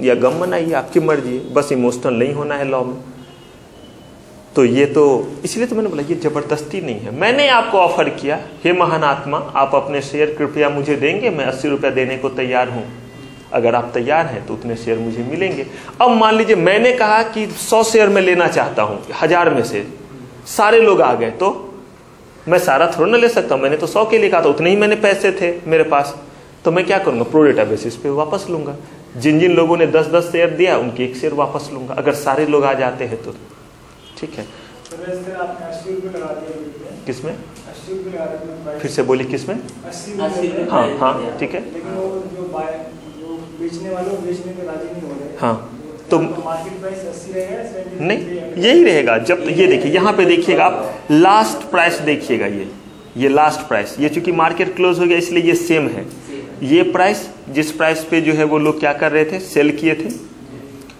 या गम मनाइए, आपकी मर्जी है, बस इमोशनल नहीं होना है लॉ में। तो ये तो इसलिए तो मैंने बोला ये जबरदस्ती नहीं है। मैंने आपको ऑफर किया, हे महान आत्मा आप अपने शेयर कृपया मुझे देंगे, मैं 80 रुपया देने को तैयार हूं, अगर आप तैयार हैं तो उतने शेयर मुझे मिलेंगे। अब मान लीजिए मैंने कहा कि 100 शेयर मैं लेना चाहता हूं, 1000 में से सारे लोग आ गए, तो मैं सारा थोड़ा ना ले सकता हूं, मैंने तो 100 के लिए कहा था, उतने ही मैंने पैसे थे मेरे पास, तो मैं क्या करूंगा, प्रो रेटा बेसिस पे वापस लूंगा। जिन जिन लोगों ने 10-10 शेयर दिया उनके 1 शेयर वापस लूंगा, अगर सारे लोग आ जाते हैं तो ठीक है। किसमें? फिर से बोली किसमें? हाँ हाँ ठीक है। बेचने वालों बेचने में राजी नहीं हो रहे। हाँ तो मार्केट प्राइस 80 रहेगा, नहीं यही रहेगा। जब ये देखिए यहाँ पे देखिएगा आप लास्ट प्राइस देखिएगा, ये लास्ट प्राइस, ये चूंकि मार्केट क्लोज हो गया इसलिए ये सेम है। ये प्राइस जिस प्राइस पे जो है वो लोग क्या कर रहे थे, सेल किए थे,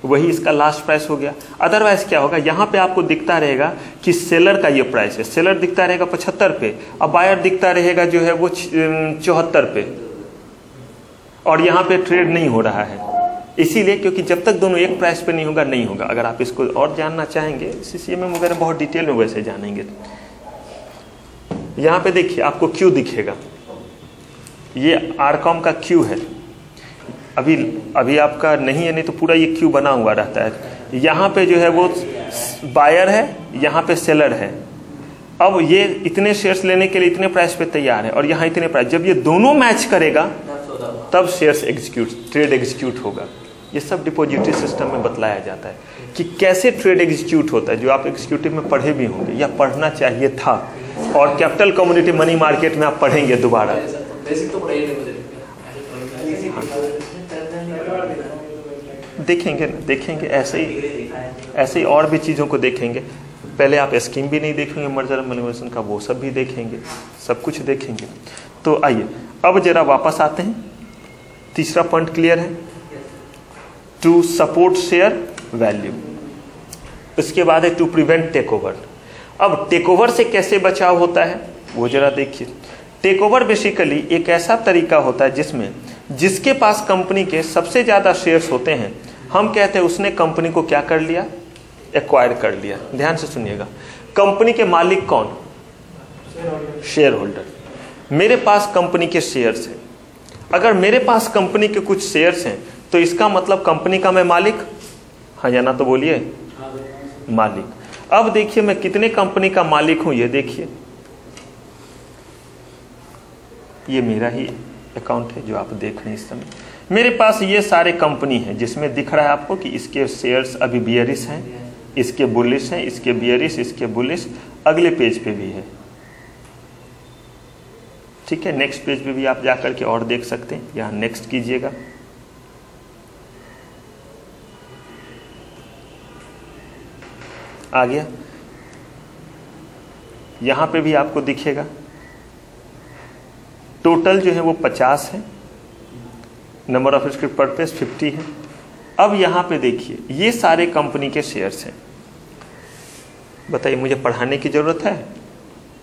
वही इसका लास्ट प्राइस हो गया। अदरवाइज क्या होगा, यहाँ पे आपको दिखता रहेगा कि सेलर का ये प्राइस है, सेलर दिखता रहेगा 75 पे, अब बायर दिखता रहेगा जो है वो 74 पे, और यहाँ पे ट्रेड नहीं हो रहा है। इसीलिए क्योंकि जब तक दोनों एक प्राइस पे नहीं होगा नहीं होगा। अगर आप इसको और जानना चाहेंगे सीसीएमएम वगैरह बहुत डिटेल में वैसे जानेंगे। यहाँ पे देखिए आपको क्यू दिखेगा, ये आरकॉम का क्यू है, अभी आपका नहीं है, नहीं तो पूरा ये क्यू बना हुआ रहता है। यहाँ पे जो है वो बायर है, यहाँ पे सेलर है। अब ये इतने शेयर्स लेने के लिए इतने प्राइस पे तैयार है और यहाँ इतने प्राइस, जब ये दोनों मैच करेगा तब शेयर्स ट्रेड एग्जीक्यूट होगा। ये सब डिपॉजिटरी सिस्टम में बतलाया जाता है कि कैसे ट्रेड एग्जीक्यूट होता है, जो आप एग्जीक्यूटिव में पढ़े भी होंगे या पढ़ना चाहिए था, और कैपिटल कम्युनिटी मनी मार्केट में आप पढ़ेंगे दोबारा। देखेंगे ऐसे ही और भी चीज़ों को देखेंगे। पहले आप स्कीम भी नहीं देखेंगे मर्जर एलिमिनेशन का, वो सब भी देखेंगे, सब कुछ देखेंगे। तो आइए अब जरा वापस आते हैं, तीसरा पॉइंट क्लियर है, टू सपोर्ट शेयर वैल्यू। इसके बाद है टू प्रिवेंट टेक ओवर। अब टेक ओवर से कैसे बचाव होता है वो जरा देखिए। टेक ओवर बेसिकली एक ऐसा तरीका होता है जिसमें जिसके पास कंपनी के सबसे ज्यादा शेयर्स होते हैं, हम कहते हैं उसने कंपनी को क्या कर लिया, एक्वायर कर लिया। ध्यान से सुनिएगा, कंपनी के मालिक कौन, शेयर होल्डर। मेरे पास कंपनी के शेयर्स हैं, अगर मेरे पास कंपनी के कुछ शेयर्स हैं तो इसका मतलब कंपनी का मैं मालिक, हाँ या ना, तो बोलिए मालिक। अब देखिए मैं कितने कंपनी का मालिक हूं, ये देखिए, ये मेरा ही अकाउंट है जो आप देख रहे हैं इस समय। मेरे पास ये सारे कंपनी हैं जिसमें दिख रहा है आपको कि इसके शेयर्स अभी बियरिश हैं, इसके बुलिश हैं, इसके बियरिश, इसके बुलिश, अगले पेज पे भी है। ठीक है, नेक्स्ट पेज पे भी आप जाकर के और देख सकते हैं, यहां नेक्स्ट कीजिएगा। आ गया, यहां पे भी आपको दिखेगा टोटल जो है वो 50 है, नंबर ऑफ स्क्रिप्ट परचेज 50 है। अब यहां पे देखिए ये सारे कंपनी के शेयर्स हैं। बताइए मुझे पढ़ाने की जरूरत है,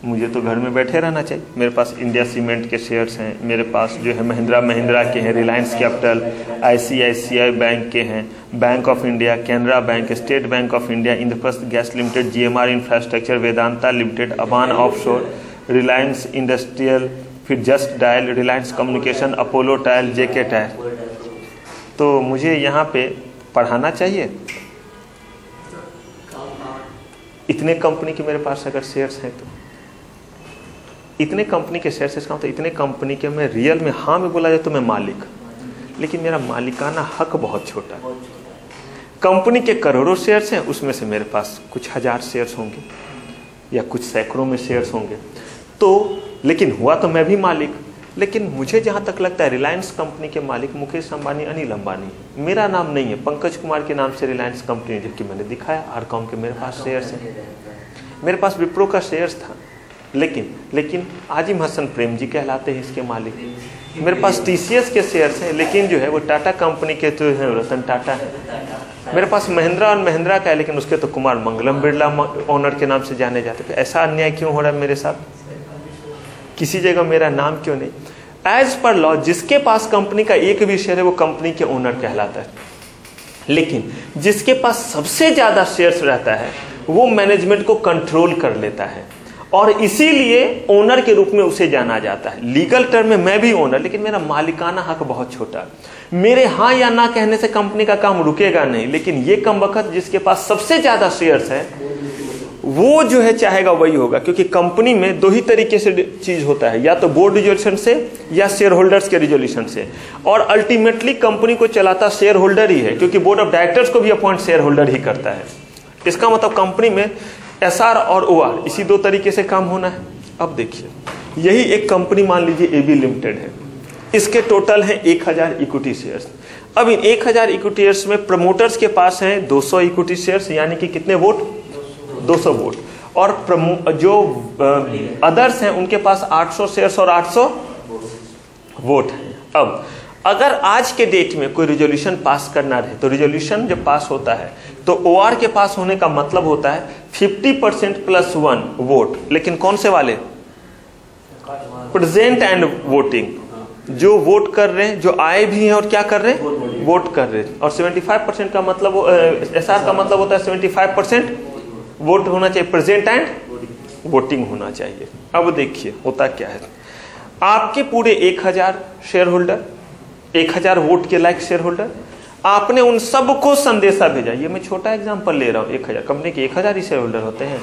मुझे तो घर में बैठे रहना चाहिए। मेरे पास इंडिया सीमेंट के शेयर्स हैं, मेरे पास जो है महिंद्रा के हैं, रिलायंस कैपिटल, ICICI बैंक के हैं, Bank of India, Canara Bank, State Bank of India, Indraprastha Gas Limited, GMR Infrastructure, Vedanta Limited, Aban Offshore, Reliance Industrial, फिर Just Dial, Reliance Communication, Apollo Tyre, JK Tyre. तो मुझे यहाँ पे पढ़ाना चाहिए, इतने कंपनी के मेरे पास अगर शेयर्स हैं तो इतने कंपनी के शेयर्स, इसका मतलब इतने कंपनी के मैं रियल में, हाँ में बोला जाए तो मैं मालिक, लेकिन मेरा मालिकाना हक बहुत छोटा है। कंपनी के करोड़ों शेयर्स हैं, उसमें से मेरे पास कुछ हजार शेयर्स होंगे या कुछ सैकड़ों में शेयर्स होंगे। तो लेकिन हुआ तो मैं भी मालिक, लेकिन मुझे जहां तक लगता है रिलायंस कंपनी के मालिक मुकेश अंबानी, अनिल अंबानी है, मेरा नाम नहीं है, पंकज कुमार के नाम से रिलायंस कंपनी, जबकि मैंने दिखाया आरकॉम के मेरे पास शेयर्स हैं। मेरे पास विप्रो का शेयर्स था, लेकिन आजिम हसन प्रेम जी कहलाते हैं इसके मालिक। मेरे पास TCS के शेयर्स हैं, लेकिन जो है वो टाटा कंपनी के तो है, रतन टाटा है। मेरे पास महिंद्रा और महिंद्रा का है, लेकिन उसके तो कुमार मंगलम बिरला ओनर के नाम से जाने जाते। तो ऐसा अन्याय क्यों हो रहा है मेरे साथ किसी जगह मेरा नाम क्यों नहीं? एज पर लॉ जिसके पास कंपनी का एक भी शेयर है वो कंपनी के ओनर कहलाता है, लेकिन जिसके पास सबसे ज्यादा शेयर्स रहता है वो मैनेजमेंट को कंट्रोल कर लेता है और इसीलिए ओनर के रूप में उसे जाना जाता है। लीगल टर्म में मैं भी ओनर, लेकिन मेरा मालिकाना हक बहुत छोटा। मेरे हाँ या ना कहने से कंपनी का काम रुकेगा नहीं, लेकिन ये कमबख्त जिसके पास सबसे ज्यादा शेयर्स है वो जो है चाहेगा वही होगा, क्योंकि कंपनी में दो ही तरीके से चीज होता है, या तो बोर्ड रिजोल्यूशन से या शेयर होल्डर्स के रिजोल्यूशन से, और अल्टीमेटली कंपनी को चलाता शेयर होल्डर ही है, क्योंकि बोर्ड ऑफ डायरेक्टर्स को भी अपॉइंट शेयर होल्डर ही करता है। इसका मतलब कंपनी में एसआर और ओआर इसी दो तरीके से काम होना है। अब देखिए, यही एक कंपनी मान लीजिए एबी लिमिटेड है, इसके टोटल है 1000 इक्विटी शेयर्स। अब इन 1000 इक्विटी शेयर्स में प्रमोटर्स के पास हैं 200 इक्विटी शेयर्स, यानी कि कितने वोट? 200 वोट। और जो अदर्स हैं उनके पास 800 शेयर्स और 800 वोट हैं। अब अगर आज के डेट में कोई रिजोल्यूशन पास करना रहे तो रिजोल्यूशन जब पास होता है तो ओआर के पास होने का मतलब होता है 50% + 1 वोट, लेकिन कौन से वाले? प्रेजेंट एंड वोटिंग, जो वोट कर रहे हैं, जो आए भी हैं और क्या कर रहे हैं? वोट कर रहे हैं। और 75% का मतलब एसआर का मतलब होता है 75% वोट होना चाहिए, प्रेजेंट एंड वोटिंग होना चाहिए। अब देखिए होता क्या है, आपके पूरे 1000 शेयर होल्डर, 1000 वोट के लायक शेयर होल्डर, आपने उन सबको संदेशा भेजा। ये मैं छोटा एग्जांपल ले रहा हूँ, 1000 कंपनी के 1000 ही शेयर होल्डर होते हैं,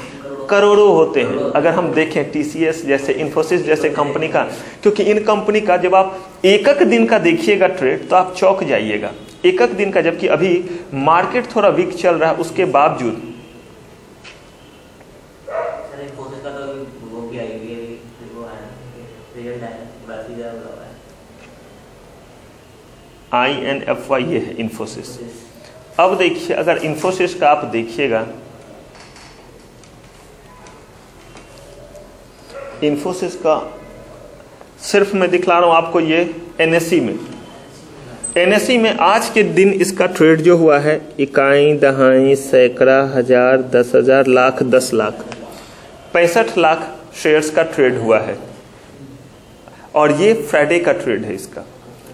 करोड़ों होते हैं। अगर हम देखें टीसीएस जैसे, इन्फोसिस जैसे कंपनी का, क्योंकि इन कंपनी का जब आप एक दिन का देखिएगा ट्रेड तो आप चौंक जाइएगा, एक दिन का, जबकि अभी मार्केट थोड़ा वीक चल रहा है उसके बावजूद। INFY ये है इन्फोसिस। अब देखिए, अगर इन्फोसिस का आप देखिएगा, इन्फोसिस का सिर्फ मैं दिखला रहा हूं आपको, ये एनएससी में, एनएससी में आज के दिन इसका ट्रेड जो हुआ है इकाई, दहाई, सैकड़ा, हजार, 10,000, लाख, 10 लाख, 65 लाख शेयर्स का ट्रेड हुआ है। और ये फ्राइडे का ट्रेड है इसका।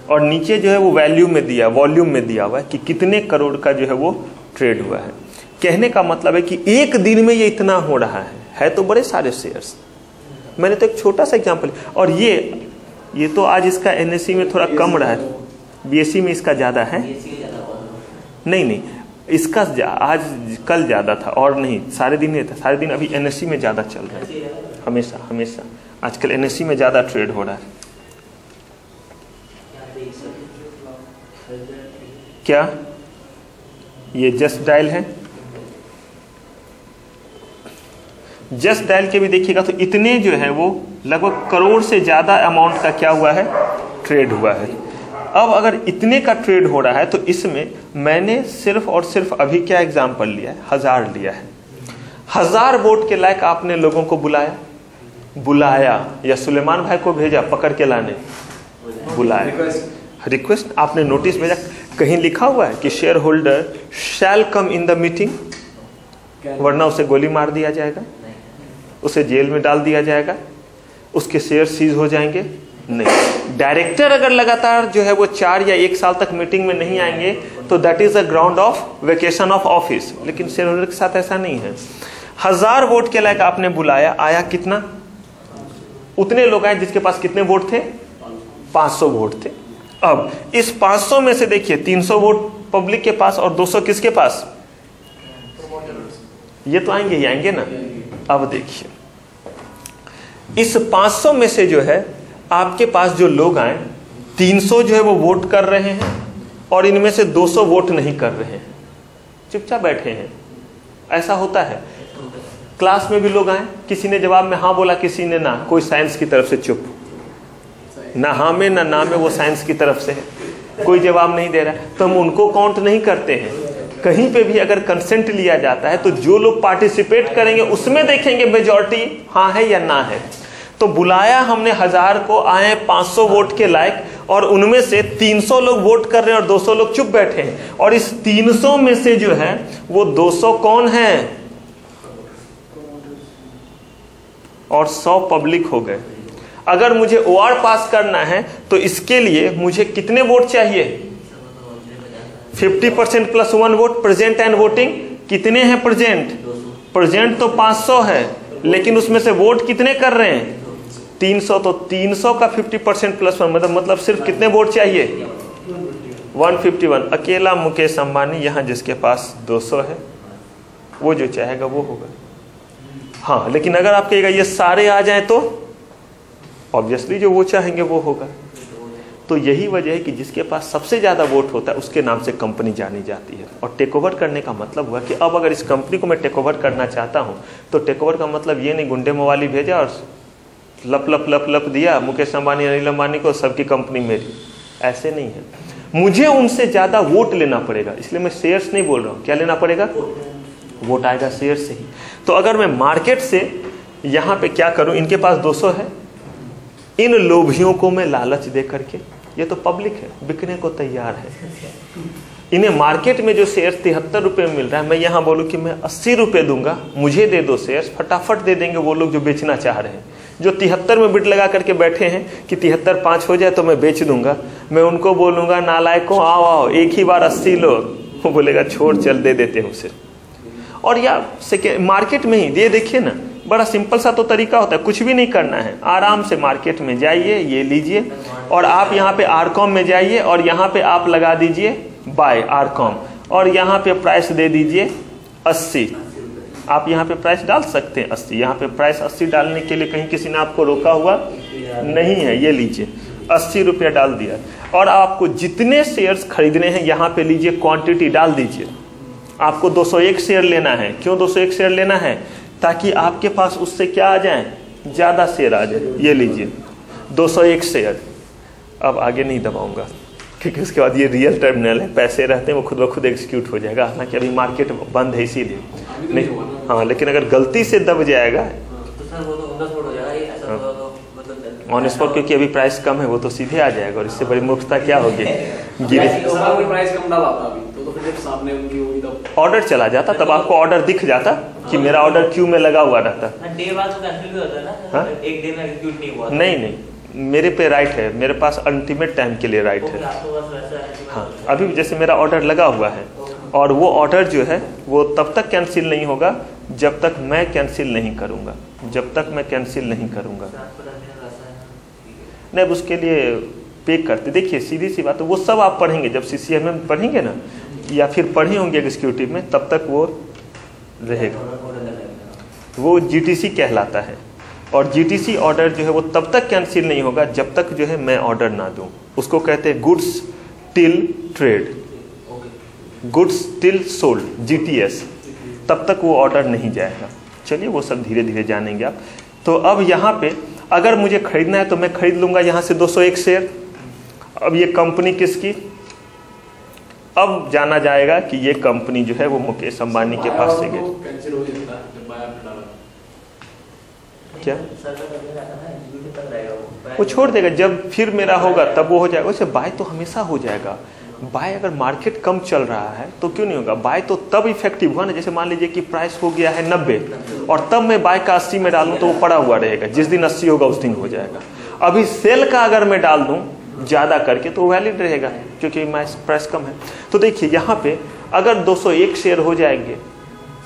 और नीचे जो है वो वैल्यू में दिया, वॉल्यूम में दिया हुआ है कि कितने करोड़ का जो है वो ट्रेड हुआ है। कहने का मतलब है कि एक दिन में ये इतना हो रहा है तो बड़े सारे शेयर्स। मैंने तो एक छोटा सा एग्जांपल, और ये तो आज इसका एनएससी में थोड़ा कम रहा है, बीएससी में इसका ज्यादा है। नहीं, इसका आज कल ज्यादा था, और नहीं सारे दिन नहीं था, सारे दिन अभी एनएससी में ज्यादा चल रहा है, हमेशा आजकल एनएससी में ज्यादा ट्रेड हो रहा है। क्या ये जस्ट डायल है? जस्ट डायल के भी देखिएगा तो इतने जो है वो लगभग करोड़ से ज्यादा अमाउंट का क्या हुआ है? ट्रेड हुआ है। अब अगर इतने का ट्रेड हो रहा है तो इसमें मैंने सिर्फ और सिर्फ अभी क्या एग्जांपल लिया है? 1000 लिया है। 1000 वोट के लायक आपने लोगों को बुलाया या सुलेमान भाई को भेजा पकड़ के लाने, बुलाया, रिक्वेस्ट, आपने नोटिस भेजा, कहीं लिखा हुआ है कि share holder shall come in the meeting, वरना उसे गोली मार दिया जाएगा, उसे जेल में डाल दिया जाएगा, उसके शेयर सीज हो जाएंगे? नहीं। डायरेक्टर अगर लगातार जो है वो 4 या 1 साल तक मीटिंग में नहीं आएंगे तो that is a ground of vacation of office, लेकिन शेयर होल्डर के साथ ऐसा नहीं है। 1000 वोट के लायक आपने बुलाया, आया कितना? उतने लोग आए जिसके पास कितने वोट थे? 500 वोट थे। अब इस 500 में से देखिए 300 वोट पब्लिक के पास और 200 किसके पास? ये तो आएंगे ही आएंगे ना। अब देखिए, इस 500 में से जो है आपके पास जो लोग आए, 300 जो है वो वोट कर रहे हैं और इनमें से 200 वोट नहीं कर रहे हैं, चुपचाप बैठे हैं। ऐसा होता है। क्लास में भी लोग आए, किसी ने जवाब में हाँ बोला, किसी ने ना, कोई साइंस की तरफ से चुप, ना हाँ में ना में, वो साइंस की तरफ से है, कोई जवाब नहीं दे रहा, तो हम उनको काउंट नहीं करते हैं। कहीं पे भी अगर कंसेंट लिया जाता है तो जो लोग पार्टिसिपेट करेंगे उसमें देखेंगे मेजॉरिटी हाँ है या ना है। तो बुलाया हमने 1000 को, आए 500 वोट के लायक, और उनमें से 300 लोग वोट कर रहे हैं और 200 लोग चुप बैठे हैं। और इस 300 में से जो है वो 200 कौन है? और 100 पब्लिक हो गए। अगर मुझे OR पास करना है तो इसके लिए मुझे कितने वोट चाहिए? 50% plus 1 vote. Present and voting कितने हैं प्रेजेंट? प्रेजेंट तो 500 है, लेकिन उसमें से वोट कितने कर रहे हैं? 300। तो 300 का 50% प्लस 1 मतलब सिर्फ कितने वोट चाहिए? 151। अकेला मुकेश अंबानी यहाँ जिसके पास 200 है, वो जो चाहेगा वो होगा। हाँ, लेकिन अगर आप कहेगा ये सारे आ जाएं तो ऑब्वियसली जो वो चाहेंगे वो होगा। तो यही वजह है कि जिसके पास सबसे ज़्यादा वोट होता है उसके नाम से कंपनी जानी जाती है। और टेक ओवर करने का मतलब हुआ कि अब अगर इस कंपनी को मैं टेक ओवर करना चाहता हूँ तो टेक ओवर का मतलब ये नहीं गुंडे मवाली भेजा और लप लप लप लप दिया मुकेश अंबानी अनिल अंबानी को, सबकी कंपनी मेरी, ऐसे नहीं है। मुझे उनसे ज़्यादा वोट लेना पड़ेगा, इसलिए मैं शेयर्स नहीं बोल रहा हूँ। क्या लेना पड़ेगा? वोट आएगा शेयर से ही। तो अगर मैं मार्केट से यहाँ पे क्या करूँ, इनके पास 200 है, इन लोभियों को मैं लालच दे करके, ये तो पब्लिक है, बिकने को तैयार है, इन्हें मार्केट में जो शेयर 73 रुपये में मिल रहा है, मैं यहाँ बोलूँ कि मैं 80 रुपये दूंगा, मुझे दे दो शेयर्स, फटाफट दे देंगे वो लोग जो बेचना चाह रहे हैं। जो 73 में बिट लगा करके बैठे हैं कि 73.5 हो जाए तो मैं बेच दूंगा, मैं उनको बोलूंगा नालायकों आओ आओ, एक ही बार 80 लो, वो बोलेगा छोड़ चल दे देते हैं उसे। और या मार्केट में ही ये देखिए ना, बड़ा सिंपल सा तो तरीका होता है, कुछ भी नहीं करना है, आराम से मार्केट में जाइए, ये लीजिए और आप यहाँ पे आरकॉम में जाइए और यहाँ पे आप लगा दीजिए बाय आरकॉम और यहाँ पे प्राइस दे दीजिए 80। आप यहाँ पे प्राइस डाल सकते हैं 80, यहाँ पे प्राइस 80 डालने के लिए कहीं किसी ने आपको रोका हुआ नहीं है। ये लीजिए 80 रुपया डाल दिया और आपको जितने शेयर्स खरीदने हैं यहाँ पे लीजिए, क्वांटिटी डाल दीजिए। आपको 201 शेयर लेना है, क्यों 201 शेयर लेना है? ताकि आपके पास उससे क्या आ जाए, ज़्यादा शेयर आ जाए। ये लीजिए 201 शेयर। अब आगे नहीं दबाऊंगा क्योंकि उसके बाद ये रियल टर्मिनल है, पैसे रहते हैं वो खुद ब खुद एग्जीक्यूट हो जाएगा, हालांकि अभी मार्केट बंद है इसीलिए नहीं। हाँ, लेकिन अगर गलती से दब जाएगा ऑन स्पॉट, क्योंकि अभी प्राइस कम है, वो तो सीधे आ जाएगा और इससे बड़ी मूर्खता क्या होगी। ऑर्डर चला जाता, तब आपको ऑर्डर दिख जाता कि मेरा ऑर्डर क्यू में लगा हुआ रहता। नहीं, मेरे पे राइट है, मेरे पास अल्टीमेट टाइम के लिए राइट है। हाँ, अभी जैसे मेरा ऑर्डर लगा हुआ है और वो ऑर्डर जो है वो तब तक कैंसिल नहीं होगा जब तक मैं कैंसिल नहीं करूँगा, जब तक मैं कैंसिल नहीं करूँगा। नहीं, उसके लिए पे करते, देखिए सीधी सी बात है, वो सब आप पढ़ेंगे जब CCM में पढ़ेंगे ना, या फिर पढ़े होंगे एग्जीक्यूटिव में, तब तक वो रहेगा। वो GTC कहलाता है और GTC ऑर्डर जो है वो तब तक कैंसिल नहीं होगा जब तक जो है मैं ऑर्डर ना दूं। उसको कहते हैं goods till trade, goods till sold, GTS, तब तक वो ऑर्डर नहीं जाएगा। चलिए वो सब धीरे धीरे जानेंगे आप। तो अब यहाँ पे अगर मुझे खरीदना है तो मैं खरीद लूंगा यहाँ से 201 शेयर। अब ये कंपनी किसकी, अब जाना जाएगा कि ये कंपनी जो है वो मुकेश अंबानी के पास से गई। क्या वो छोड़ देगा, जब फिर मेरा होगा तब वो हो जाएगा। वैसे बाय तो हमेशा हो जाएगा। बाय अगर मार्केट कम चल रहा है तो क्यों नहीं होगा, बाय तो तब इफेक्टिव हुआ ना, जैसे मान लीजिए कि प्राइस हो गया है 90 और तब मैं बाय का 80 में डालूं तो वो पड़ा हुआ रहेगा, जिस दिन 80 होगा उस दिन हो जाएगा। अभी सेल का अगर मैं डाल दूं ज़्यादा करके तो वैलिड रहेगा क्योंकि प्राइस कम है। तो देखिए यहाँ पे अगर 201 शेयर हो जाएंगे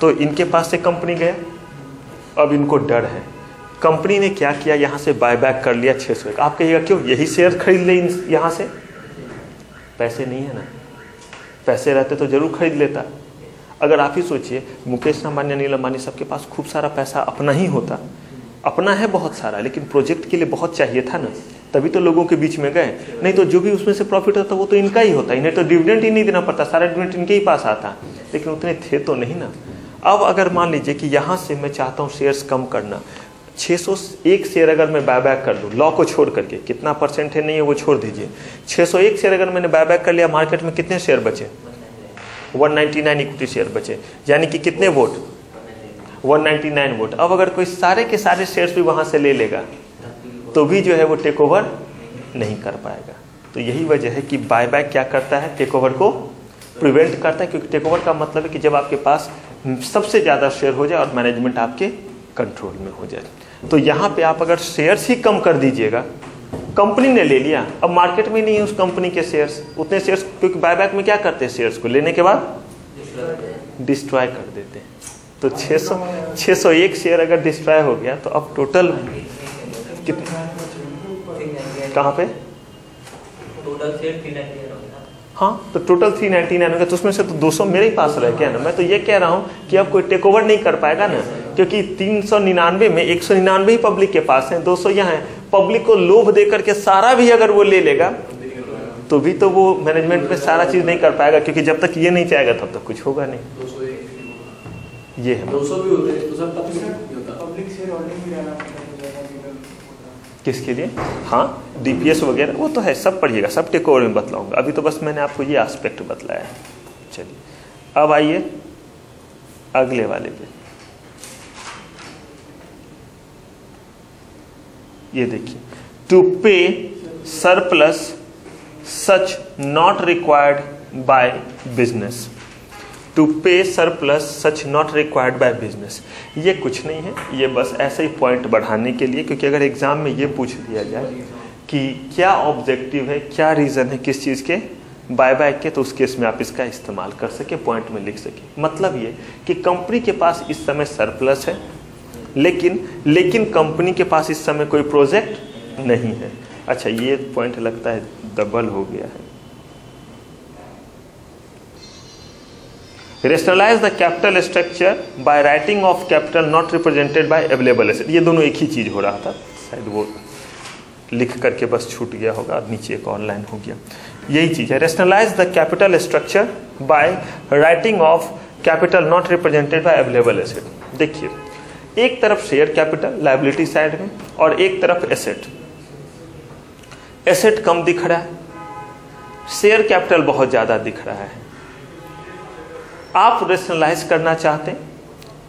तो इनके पास से कंपनी गया, अब इनको डर है। कंपनी ने क्या किया, यहाँ से बायबैक कर लिया 600। आप कहिएगा क्यों, यही शेयर खरीद ले यहाँ से, पैसे नहीं है ना, पैसे रहते तो जरूर खरीद लेता। अगर आप ही सोचिए मुकेश अंबानी अनिल अंबानी सबके पास खूब सारा पैसा अपना ही होता, अपना है बहुत सारा, लेकिन प्रोजेक्ट के लिए बहुत चाहिए था ना, तभी तो लोगों के बीच में गए। नहीं तो जो भी उसमें से प्रॉफिट होता वो तो इनका ही होता, इन्हें तो डिविडेंड ही नहीं देना पड़ता, सारा डिविडेंड इनके ही पास आता, लेकिन उतने थे तो नहीं ना। अब अगर मान लीजिए कि यहाँ से मैं चाहता हूँ शेयर्स कम करना, 601 शेयर अगर मैं बायबैक कर लूँ, लॉ को छोड़ करके, कितना परसेंट है नहीं है वो छोड़ दीजिए, 601 शेयर अगर मैंने बायबैक कर लिया, मार्केट में कितने शेयर बचे, 199 इक्विटी शेयर बचे, यानी कि कितने वोट, 199 वोट। अब अगर कोई सारे के सारे शेयर्स भी वहाँ से ले लेगा तो भी जो है वो टेक ओवर नहीं कर पाएगा। तो यही वजह है कि बायबैक क्या करता है, टेक ओवर को प्रिवेंट करता है, क्योंकि टेक ओवर का मतलब है कि जब आपके पास सबसे ज़्यादा शेयर हो जाए और मैनेजमेंट आपके कंट्रोल में हो जाए। तो यहाँ पे आप अगर शेयर्स ही कम कर दीजिएगा, कंपनी ने ले लिया, अब मार्केट में नहीं है उस कंपनी के शेयर्स, उतने शेयर्स, क्योंकि बायबैक में क्या करते हैं, शेयर्स को लेने के बाद डिस्ट्रॉय कर देते हैं। तो 601 शेयर अगर डिस्ट्रॉय हो गया तो अब टोटल कितने, कहाँ पे, टोटल शेयर 399 हाँ, तो टोटल 399 होगा, तो उसमें से तो 200 मेरे ही पास रह गया ना। मैं तो ये कह रहा हूँ कि अब कोई टेक ओवर नहीं कर पाएगा ना, क्योंकि 399 में 199 ही पब्लिक के पास है, 200 यहाँ है। पब्लिक को लोभ दे करके सारा भी अगर वो ले लेगा तो भी तो वो मैनेजमेंट में सारा चीज नहीं कर पाएगा, क्योंकि जब तक ये नहीं चाहेगा तब तक कुछ होगा नहीं। 201 ये है 200 भी होते हैं तो सर तब भी नहीं होता। पब्लिक शेयर होल्डिंग भी रहना पड़ता है। किसके लिए, हाँ डीपीएस वगैरह वो तो है, सब पढ़िएगा, सब टेक ओवर में बतलाऊंगा, अभी तो बस मैंने आपको ये एस्पेक्ट बतलाया है। चलिए अब आइए अगले वाले पे, ये देखिए, to pay surplus such not required by business, to pay surplus such not required by business. ये कुछ नहीं है, ये बस ऐसे ही पॉइंट बढ़ाने के लिए, क्योंकि अगर एग्जाम में ये पूछ दिया जाए कि क्या ऑब्जेक्टिव है, क्या रीजन है किस चीज के बायबैक के, तो उस केस में आप इसका इस्तेमाल कर सके, पॉइंट में लिख सके। मतलब ये कि कंपनी के पास इस समय सरप्लस है, लेकिन कंपनी के पास इस समय कोई प्रोजेक्ट नहीं है। अच्छा, ये पॉइंट लगता है डबल हो गया है। Rationalise the capital structure by writing off capital not represented by available asset. ये दोनों एक ही चीज हो रहा था, शायद वो लिख करके बस छूट गया होगा, नीचे एक ऑनलाइन हो गया। यही चीज है, rationalise the capital structure by writing off capital not represented by available asset. देखिए, एक तरफ शेयर कैपिटल लायबिलिटी साइड में और एक तरफ एसेट। एसेट कम दिख रहा है, शेयर कैपिटल बहुत ज्यादा दिख रहा है। आप रेशनलाइज करना चाहते हैं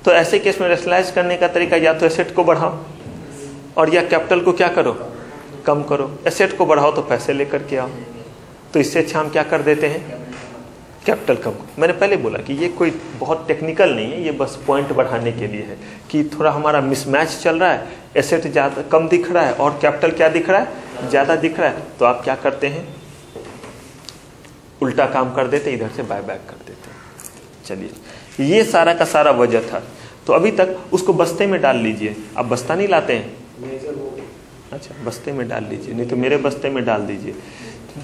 तो ऐसे केस में रेशनलाइज करने का तरीका या तो एसेट को बढ़ाओ और या कैपिटल को क्या करो, कम करो। एसेट को बढ़ाओ तो पैसे लेकर के आओ, तो इससे अच्छा हम क्या कर देते हैं, कैपिटल कम। मैंने पहले बोला कि ये कोई बहुत टेक्निकल नहीं है, ये बस पॉइंट बढ़ाने के लिए है कि थोड़ा हमारा मिसमैच चल रहा है, एसेट ज्यादा कम दिख रहा है और कैपिटल क्या दिख रहा है, ज्यादा दिख रहा है। तो आप क्या करते हैं, उल्टा काम कर देते, इधर से बाय बैक कर देते हैं। चलिए, ये सारा का सारा वजह था। तो अभी तक उसको बस्ते में डाल लीजिए। आप बस्ता नहीं लाते हैं, अच्छा बस्ते में डाल लीजिए, नहीं तो मेरे बस्ते में डाल दीजिए,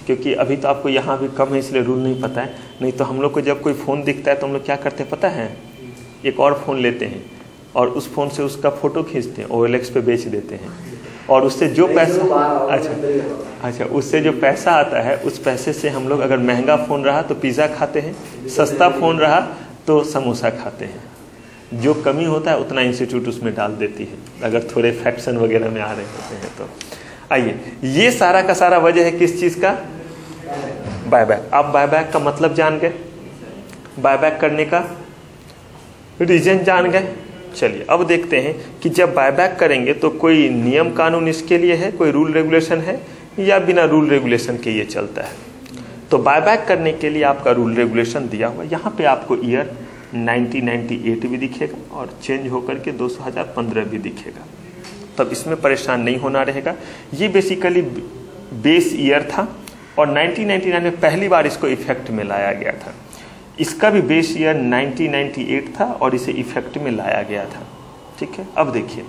क्योंकि अभी तो आपको यहाँ भी कम है इसलिए रूल नहीं पता है। नहीं तो हम लोग को जब कोई फ़ोन दिखता है तो हम लोग क्या करते हैं पता है, एक और फ़ोन लेते हैं और उस फ़ोन से उसका फ़ोटो खींचते हैं, OLX पे बेच देते हैं, और उससे जो पैसा, अच्छा उससे जो पैसा आता है उस पैसे से हम लोग, अगर महंगा फ़ोन रहा तो पिज़्ज़ा खाते हैं, सस्ता फ़ोन रहा तो समोसा खाते हैं। जो कमी होता है उतना इंस्टीट्यूट उसमें डाल देती है, अगर थोड़े फैक्शन वगैरह में आ रहे होते हैं तो। आइए, ये सारा का सारा वजह है किस चीज़ का, बायबैक। आप बायबैक का मतलब जान गए, बायबैक करने का रीजन जान गए। चलिए अब देखते हैं कि जब बायबैक करेंगे तो कोई नियम कानून इसके लिए है, कोई रूल रेगुलेशन है या बिना रूल रेगुलेशन के ये चलता है। तो बायबैक करने के लिए आपका रूल रेगुलेशन दिया हुआ, यहाँ पे आपको ईयर 1998 भी दिखेगा और चेंज होकर के 2015 भी दिखेगा, तब इसमें परेशान नहीं होना रहेगा। ये बेसिकली बेस ईयर था और 1999 में पहली बार इसको इफेक्ट में लाया गया था। इसका भी बेस ईयर 1998 था और इसे इफेक्ट में लाया गया था। ठीक है, अब देखिए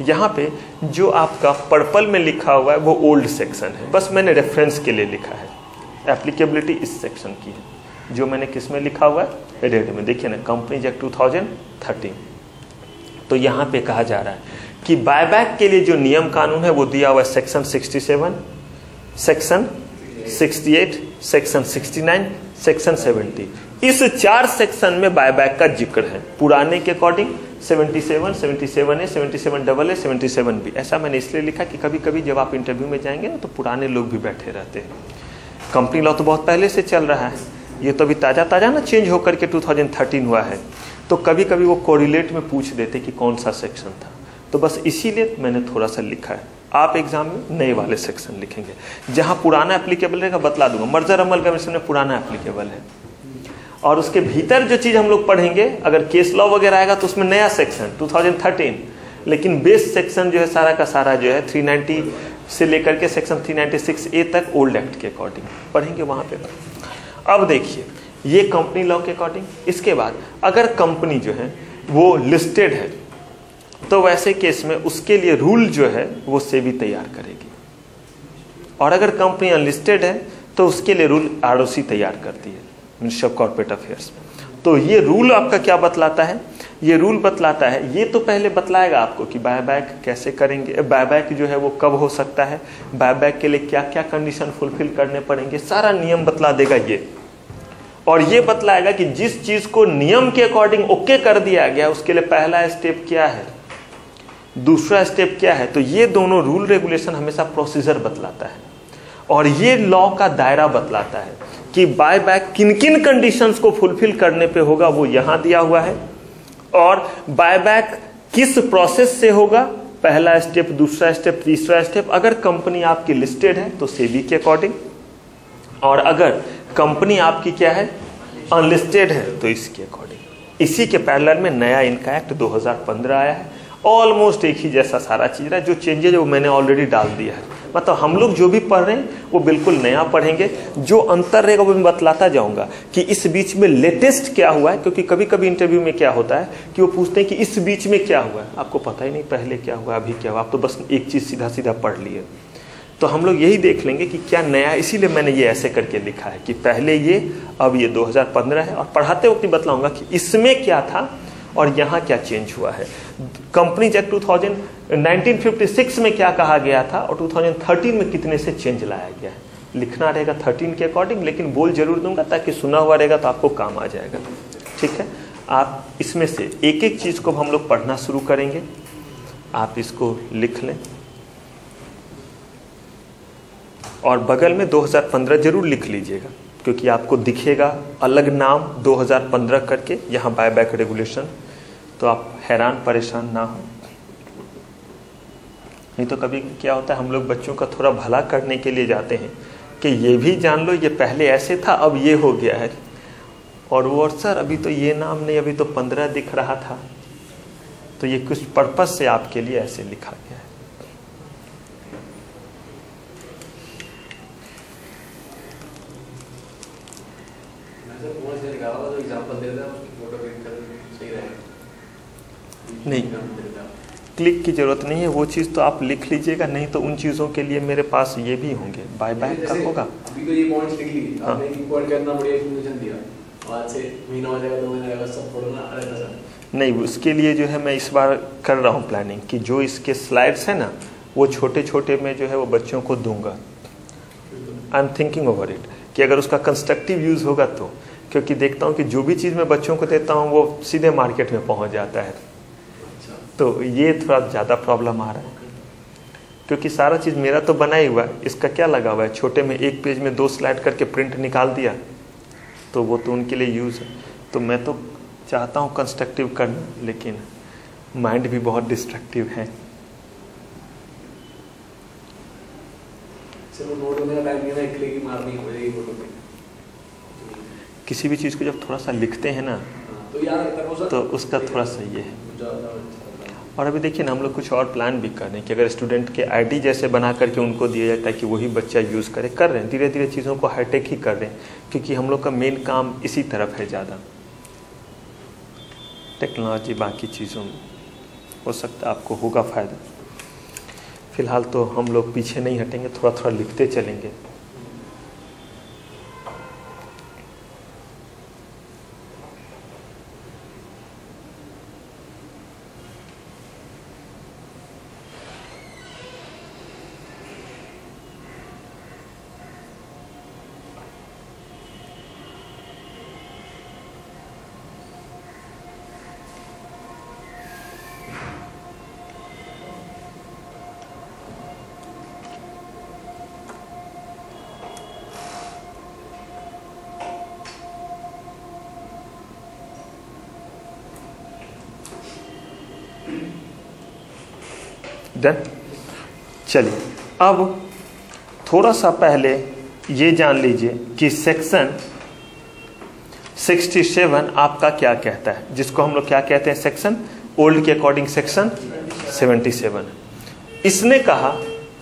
यहाँ पे जो आपका पर्पल में लिखा हुआ है वो ओल्ड सेक्शन है, बस मैंने रेफरेंस के लिए लिखा है। एप्लीकेबिलिटी इस सेक्शन की है, जो मैंने किस में लिखा हुआ है, रेड में। देखिए ना, कंपनीज एक्ट 2013। तो यहाँ पे कहा जा रहा है कि बायबैक के लिए जो नियम कानून है वो दिया हुआ है सेक्शन 67, सेक्शन 68, सेक्शन 69, सेक्शन 70। इस 4 सेक्शन में बायबैक का जिक्र है। पुराने के अकॉर्डिंग 77, 77A, 77AA, 77B। ऐसा मैंने इसलिए लिखा कि कभी कभी जब आप इंटरव्यू में जाएंगे ना तो पुराने लोग भी बैठे रहते हैं। कंपनी लॉ तो बहुत पहले से चल रहा है, ये तो अभी ताज़ा ना चेंज होकर के 2013 हुआ है, तो कभी कभी वो कोरिलेट में पूछ देते कि कौन सा सेक्शन था। तो बस इसीलिए मैंने थोड़ा सा लिखा है। आप एग्जाम में नए वाले सेक्शन लिखेंगे, जहां पुराना एप्लीकेबल रहेगा बतला दूंगा। मर्जर अमल कमीशन में पुराना एप्लीकेबल है, और उसके भीतर जो चीज हम लोग पढ़ेंगे, अगर केस लॉ वगैरह आएगा तो उसमें नया सेक्शन 2013, लेकिन बेस सेक्शन जो है सारा का सारा जो है 390 से लेकर के सेक्शन 396A तक ओल्ड एक्ट के अकॉर्डिंग पढ़ेंगे वहाँ पे। अब देखिए ये कंपनी लॉ के अकॉर्डिंग। इसके बाद अगर कंपनी जो है वो लिस्टेड है तो वैसे केस में उसके लिए रूल जो है वो सेबी तैयार करेगी, और अगर कंपनी अनलिस्टेड है तो उसके लिए रूल आरओसी तैयार करती है, मिनिस्ट्री ऑफ कॉर्पोरेट अफेयर्स। तो ये रूल आपका क्या बतलाता है, ये रूल बतलाता है, ये तो पहले बतलाएगा आपको कि बायबैक कैसे करेंगे, बायबैक जो है वो कब हो सकता है, बायबैक के लिए क्या क्या कंडीशन फुलफिल करने पड़ेंगे, सारा नियम बतला देगा ये। और ये बतलाएगा कि जिस चीज को नियम के अकॉर्डिंग ओके कर दिया गया उसके लिए पहला स्टेप क्या है, दूसरा स्टेप क्या है। तो ये दोनों रूल रेगुलेशन हमेशा प्रोसीजर बतलाता है, और ये लॉ का दायरा बतलाता है कि बायबैक किन किन कंडीशंस को फुलफिल करने पे होगा, वो यहां दिया हुआ है। और बायबैक किस प्रोसेस से होगा, पहला स्टेप, दूसरा स्टेप, तीसरा स्टेप। अगर कंपनी आपकी लिस्टेड है तो सेबी के अकॉर्डिंग, और अगर कंपनी आपकी क्या है, अनलिस्टेड है, तो इसके अकॉर्डिंग। इसी के पैरेलल में नया इनका एक्ट 2015 आया है, ऑलमोस्ट एक ही जैसा सारा चीज रहा है। जो चेंजेज वो मैंने ऑलरेडी डाल दिया है, मतलब हम लोग जो भी पढ़ रहे हैं वो बिल्कुल नया पढ़ेंगे। जो अंतर रहेगा वो मैं बतलाता जाऊंगा कि इस बीच में लेटेस्ट क्या हुआ है, क्योंकि कभी कभी इंटरव्यू में क्या होता है कि वो पूछते हैं कि इस बीच में क्या हुआ है, आपको पता ही नहीं पहले क्या हुआ अभी क्या हुआ, आप तो बस एक चीज सीधा सीधा पढ़ लिए। तो हम लोग यही देख लेंगे कि क्या नया, इसीलिए मैंने ये ऐसे करके लिखा है कि पहले ये, अब ये 2015 है, और पढ़ाते वक्त बताऊंगा कि इसमें क्या था और यहाँ क्या चेंज हुआ है। कंपनीज एक्ट 1956 में क्या कहा गया था और 2013 में कितने से चेंज लाया गया है। लिखना रहेगा 13 के अकॉर्डिंग, लेकिन बोल जरूर दूंगा ताकि सुना हुआ रहेगा तो आपको काम आ जाएगा। ठीक है, आप इसमें से एक एक चीज को हम लोग पढ़ना शुरू करेंगे, आप इसको लिख लें और बगल में 2015 जरूर लिख लीजिएगा, क्योंकि आपको दिखेगा अलग नाम 2015 करके यहाँ बायबैक रेगुलेशन, तो आप हैरान परेशान ना हो। नहीं तो कभी क्या होता है, हम लोग बच्चों का थोड़ा भला करने के लिए जाते हैं कि ये भी जान लो ये पहले ऐसे था अब ये हो गया है, और वो सर अभी तो ये नाम नहीं, अभी तो 15 दिख रहा था। तो ये कुछ पर्पस से आपके लिए ऐसे लिखा गया है। नहीं, क्लिक की जरूरत नहीं है, वो चीज तो आप लिख लीजिएगा, नहीं तो उन चीजों के लिए मेरे पास ये भी होंगे, बायबैक का होगा। अभी तो ये पॉइंट्स लिख ली, आपने एक पॉइंट करना बढ़िया एक्सप्लेनेशन दिया, आज से महीना हो जाएगा 2 महीना रहेगा, सब पढ़ना रहता सर। नहीं, उसके लिए जो है मैं इस बार कर रहा हूँ प्लानिंग कि जो इसके स्लाइड्स है ना वो छोटे छोटे में जो है वो बच्चों को दूंगा। I am thinking over it कि अगर उसका कंस्ट्रक्टिव यूज होगा तो, क्योंकि देखता हूँ कि जो भी चीज़ मैं बच्चों को देता हूँ वो सीधे मार्केट में पहुँच जाता है, तो ये थोड़ा ज़्यादा प्रॉब्लम आ रहा है। क्योंकि सारा चीज़ मेरा तो बना ही हुआ है, इसका क्या लगा हुआ है, छोटे में एक पेज में 2 स्लाइड करके प्रिंट निकाल दिया, तो वो तो उनके लिए यूज़ है। तो मैं तो चाहता हूँ कंस्ट्रक्टिव करना, लेकिन माइंड भी बहुत डिस्ट्रक्टिव है। किसी भी चीज़ को जब थोड़ा सा लिखते हैं ना तो उसका थोड़ा सा ये है। और अभी देखिए ना, हम लोग कुछ और प्लान भी कर रहे हैं कि अगर स्टूडेंट के आईडी जैसे बना करके उनको दिया जाए ताकि वही बच्चा यूज़ करे, कर रहे हैं धीरे धीरे चीज़ों को हाईटेक ही कर रहे हैं, क्योंकि हम लोग का मेन काम इसी तरफ है ज़्यादा, टेक्नोलॉजी बाकी चीज़ों में। हो सकता है आपको होगा फ़ायदा। फिलहाल तो हम लोग पीछे नहीं हटेंगे, थोड़ा थोड़ा लिखते चलेंगे। डन। चलिए अब थोड़ा सा पहले ये जान लीजिए कि सेक्शन 67 आपका क्या कहता है, जिसको हम लोग क्या कहते हैं, सेक्शन ओल्ड के अकॉर्डिंग सेक्शन 77। इसने कहा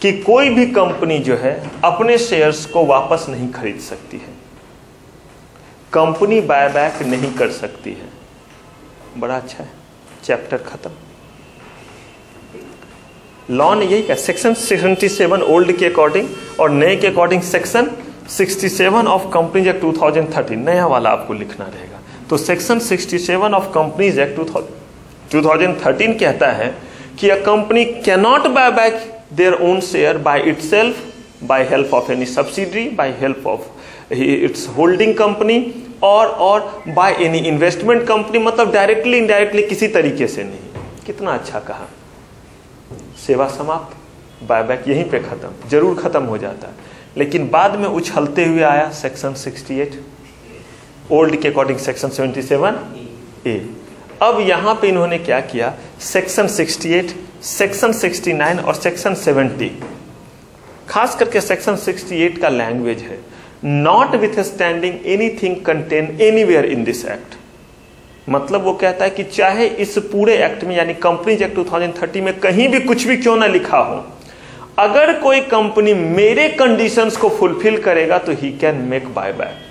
कि कोई भी कंपनी जो है अपने शेयर्स को वापस नहीं खरीद सकती है, कंपनी बायबैक नहीं कर सकती है। बड़ा अच्छा है, चैप्टर खत्म। लॉ ने यही कहा, सेक्शन 77 ओल्ड के अकॉर्डिंग और नए के according section 67 of companies act 2013, नया वाला आपको लिखना रहेगा। तो सेक्शन 67 ऑफ कंपनीज एक्ट 2013 कहता है कि a company can not buy back their own share by itself, by help of any subsidiary, by help of its holding company और बाय एनी इन्वेस्टमेंट कंपनी, मतलब डायरेक्टली इनडायरेक्टली किसी तरीके से नहीं। कितना अच्छा कहा। सेवा समाप्त, बायबैक यहीं पे खत्म, जरूर खत्म हो जाता है। लेकिन बाद में उछलते हुए आया सेक्शन 68, ओल्ड के अकॉर्डिंग सेक्शन 77A। अब यहां पे इन्होंने क्या किया, सेक्शन 68, सेक्शन 69 और सेक्शन 70, खास करके सेक्शन 68 का लैंग्वेज है not with standing anything contain anywhere in this act. मतलब वो कहता है कि चाहे इस पूरे एक्ट में यानी कंपनीज एक्ट 2013 में कहीं भी कुछ भी क्यों ना लिखा हो, अगर कोई कंपनी मेरे कंडीशंस को फुलफिल करेगा तो ही कैन मेक बायबैक।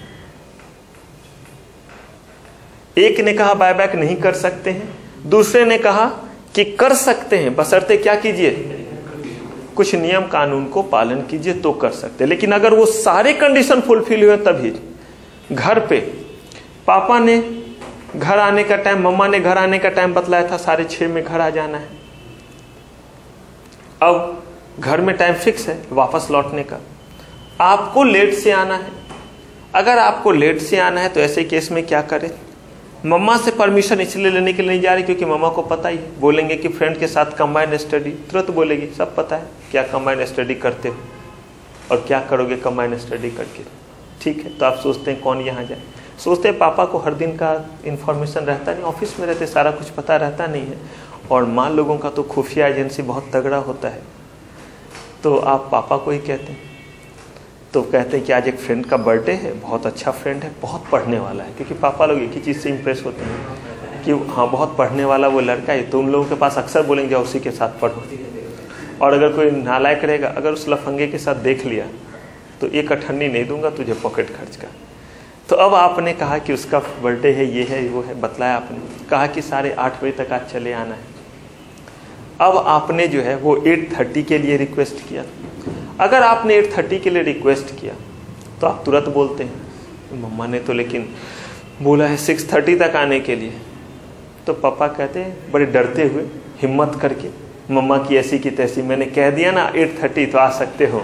एक ने कहा बायबैक नहीं कर सकते हैं, दूसरे ने कहा कि कर सकते हैं, बशर्ते क्या कीजिए, कुछ नियम कानून को पालन कीजिए तो कर सकते। लेकिन अगर वो सारे कंडीशन फुलफिल हुए तभी। घर पे पापा ने घर आने का टाइम, मम्मा ने घर आने का टाइम बतलाया था 6:30 में घर आ जाना है। अब घर में टाइम फिक्स है वापस लौटने का, आपको लेट से आना है। अगर आपको लेट से आना है तो ऐसे केस में क्या करें, मम्मा से परमिशन इसलिए लेने के लिए नहीं जा रही क्योंकि मम्मा को पता ही है, बोलेंगे कि फ्रेंड के साथ कंबाइंड स्टडी, तुरंत बोलेगी, सब पता है क्या कंबाइंड स्टडी करते हो और क्या करोगे कंबाइंड स्टडी करके। ठीक है, तो आप सोचते हैं कौन यहाँ जाए, सोचते हैं पापा को हर दिन का इन्फॉर्मेशन रहता नहीं, ऑफिस में रहते सारा कुछ पता रहता नहीं है। और माँ लोगों का तो खुफिया एजेंसी बहुत तगड़ा होता है, तो आप पापा को ही कहते हैं। तो कहते हैं कि आज एक फ्रेंड का बर्थडे है, बहुत अच्छा फ्रेंड है, बहुत पढ़ने वाला है, क्योंकि पापा लोग एक ही चीज़ से इम्प्रेस होते हैं कि हाँ बहुत पढ़ने वाला वो लड़का है। तो उन लोगों के पास अक्सर बोलेंगे जाओ उसी के साथ पढ़ो। और अगर कोई नालायक रहेगा, अगर उस लफंगे के साथ देख लिया तो एक अठन्नी नहीं दूंगा तुझे पॉकेट खर्च का। तो अब आपने कहा कि उसका बर्थडे है, ये है वो है, बतलाया आपने, कहा कि 8:30 बजे तक आज चले आना है। अब आपने जो है वो 8:30 के लिए रिक्वेस्ट किया। अगर आपने 8:30 के लिए रिक्वेस्ट किया तो आप तुरंत बोलते हैं मम्मा ने तो लेकिन बोला है 6:30 तक आने के लिए। तो पापा कहते हैं बड़े डरते हुए, हिम्मत करके, मम्मा की ऐसी की तैसी, मैंने कह दिया ना 8:30 तो आ सकते हो।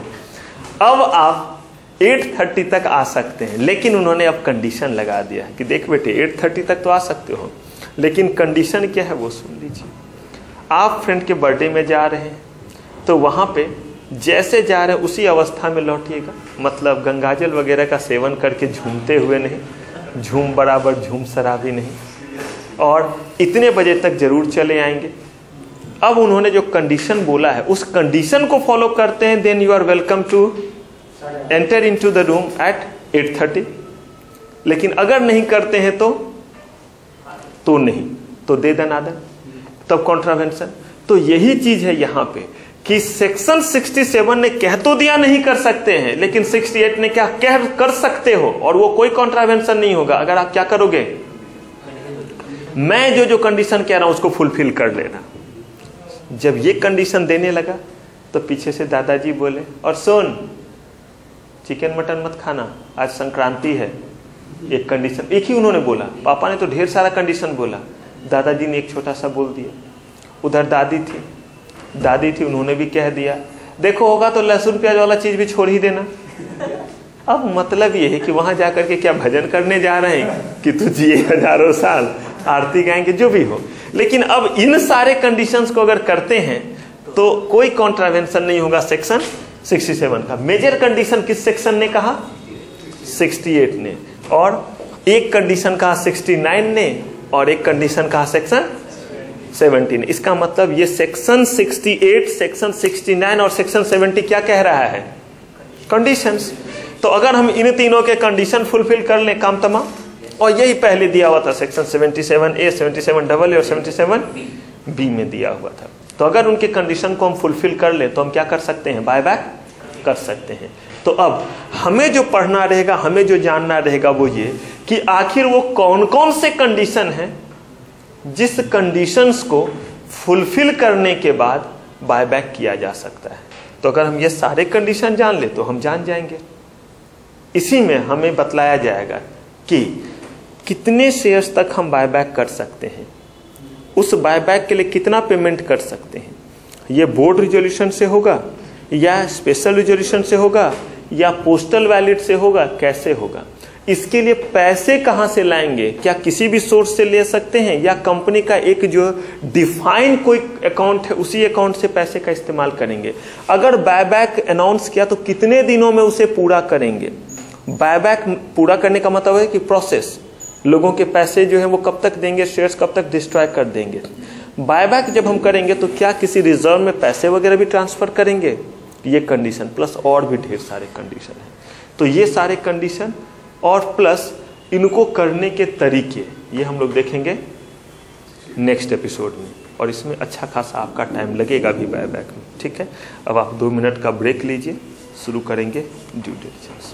अब आप 8:30 तक आ सकते हैं, लेकिन उन्होंने अब कंडीशन लगा दिया कि देख बेटे 8:30 तक तो आ सकते हो, लेकिन कंडीशन क्या है वो सुन लीजिए। आप फ्रेंड के बर्थडे में जा रहे हैं तो वहाँ पे जैसे जा रहे उसी अवस्था में लौटिएगा, मतलब गंगाजल वगैरह का सेवन करके झूमते हुए नहीं, झूम बराबर झूम शराबी नहीं, और इतने बजे तक जरूर चले आएंगे। अब उन्होंने जो कंडीशन बोला है उस कंडीशन को फॉलो करते हैं, then you are welcome to enter into the room at 8:30। लेकिन अगर नहीं करते हैं तो नहीं, तो दे देना आदर, तब कॉन्ट्रावेंशन। तो यही चीज है यहाँ पे कि सेक्शन 67 ने कह तो दिया नहीं कर सकते हैं, लेकिन 68 ने क्या कह कर सकते हो, और वो कोई कॉन्ट्रावेंशन नहीं होगा अगर आप क्या करोगे, मैं जो कंडीशन कह रहा हूं उसको फुलफिल कर लेना। जब ये कंडीशन देने लगा तो पीछे से दादाजी बोले, और सुन चिकन मटन मत खाना, आज संक्रांति है। एक कंडीशन एक ही उन्होंने बोला, पापा ने तो ढेर सारा कंडीशन बोला, दादाजी ने एक छोटा सा बोल दिया। उधर दादी थी उन्होंने भी कह दिया, देखो होगा तो लहसुन प्याज वाला चीज भी छोड़ ही देना। अब मतलब ये है कि वहां जाकर के क्या भजन करने जा रहे हैं कि तू जिए हजारों साल, आरती गाएंगे, जो भी हो। लेकिन अब इन सारे कंडीशंस को अगर करते हैं तो कोई कॉन्ट्रावेंशन नहीं होगा सेक्शन 67 का। मेजर कंडीशन किस सेक्शन ने कहा, 68 ने, और एक कंडीशन कहा 69 ने, और एक कंडीशन कहा सेक्शन 70 ने। इसका मतलब ये सेक्शन 68, सेक्शन 69 और सेक्शन 70 क्या कह रहा है, कंडीशंस। तो अगर हम इन तीनों के कंडीशन फुलफिल कर लें काम तमाम, और यही पहले दिया हुआ था सेक्शन 77A, 77AA और 77B में दिया हुआ था। तो अगर उनके कंडीशन को हम फुलफिल कर ले तो हम क्या कर सकते हैं, बायबैक कर सकते हैं। तो अब हमें जो पढ़ना रहेगा, हमें जो जानना रहेगा वो ये कि आखिर वो कौन कौन से कंडीशन हैं जिस कंडीशंस को फुलफिल करने के बाद बायबैक किया जा सकता है। तो अगर हम ये सारे कंडीशन जान ले तो हम जान जाएंगे। इसी में हमें बतलाया जाएगा कि कितने शेयर्स तक हम बायबैक कर सकते हैं, उस बायबैक के लिए कितना पेमेंट कर सकते हैं। ये बोर्ड रिजोल्यूशन से होगा या स्पेशल रिजोल्यूशन से होगा या पोस्टल वैलिड से होगा, कैसे होगा, इसके लिए पैसे कहां से लाएंगे, क्या किसी भी सोर्स से ले सकते हैं या कंपनी का एक जो डिफाइन कोई अकाउंट है उसी अकाउंट से पैसे का इस्तेमाल करेंगे। अगर बायबैक अनाउंस किया तो कितने दिनों में उसे पूरा करेंगे। बायबैक पूरा करने का मतलब है कि प्रोसेस, लोगों के पैसे जो है वो कब तक देंगे, शेयर्स कब तक डिस्ट्रॉय कर देंगे। बायबैक जब हम करेंगे तो क्या किसी रिजर्व में पैसे वगैरह भी ट्रांसफर करेंगे, ये कंडीशन प्लस और भी ढेर सारे कंडीशन है। तो ये सारे कंडीशन और प्लस इनको करने के तरीके ये हम लोग देखेंगे नेक्स्ट एपिसोड में, और इसमें अच्छा खासा आपका टाइम लगेगा भी बायबैक में। ठीक है, अब आप 2 मिनट का ब्रेक लीजिए, शुरू करेंगे ड्यू डिलिजेंस।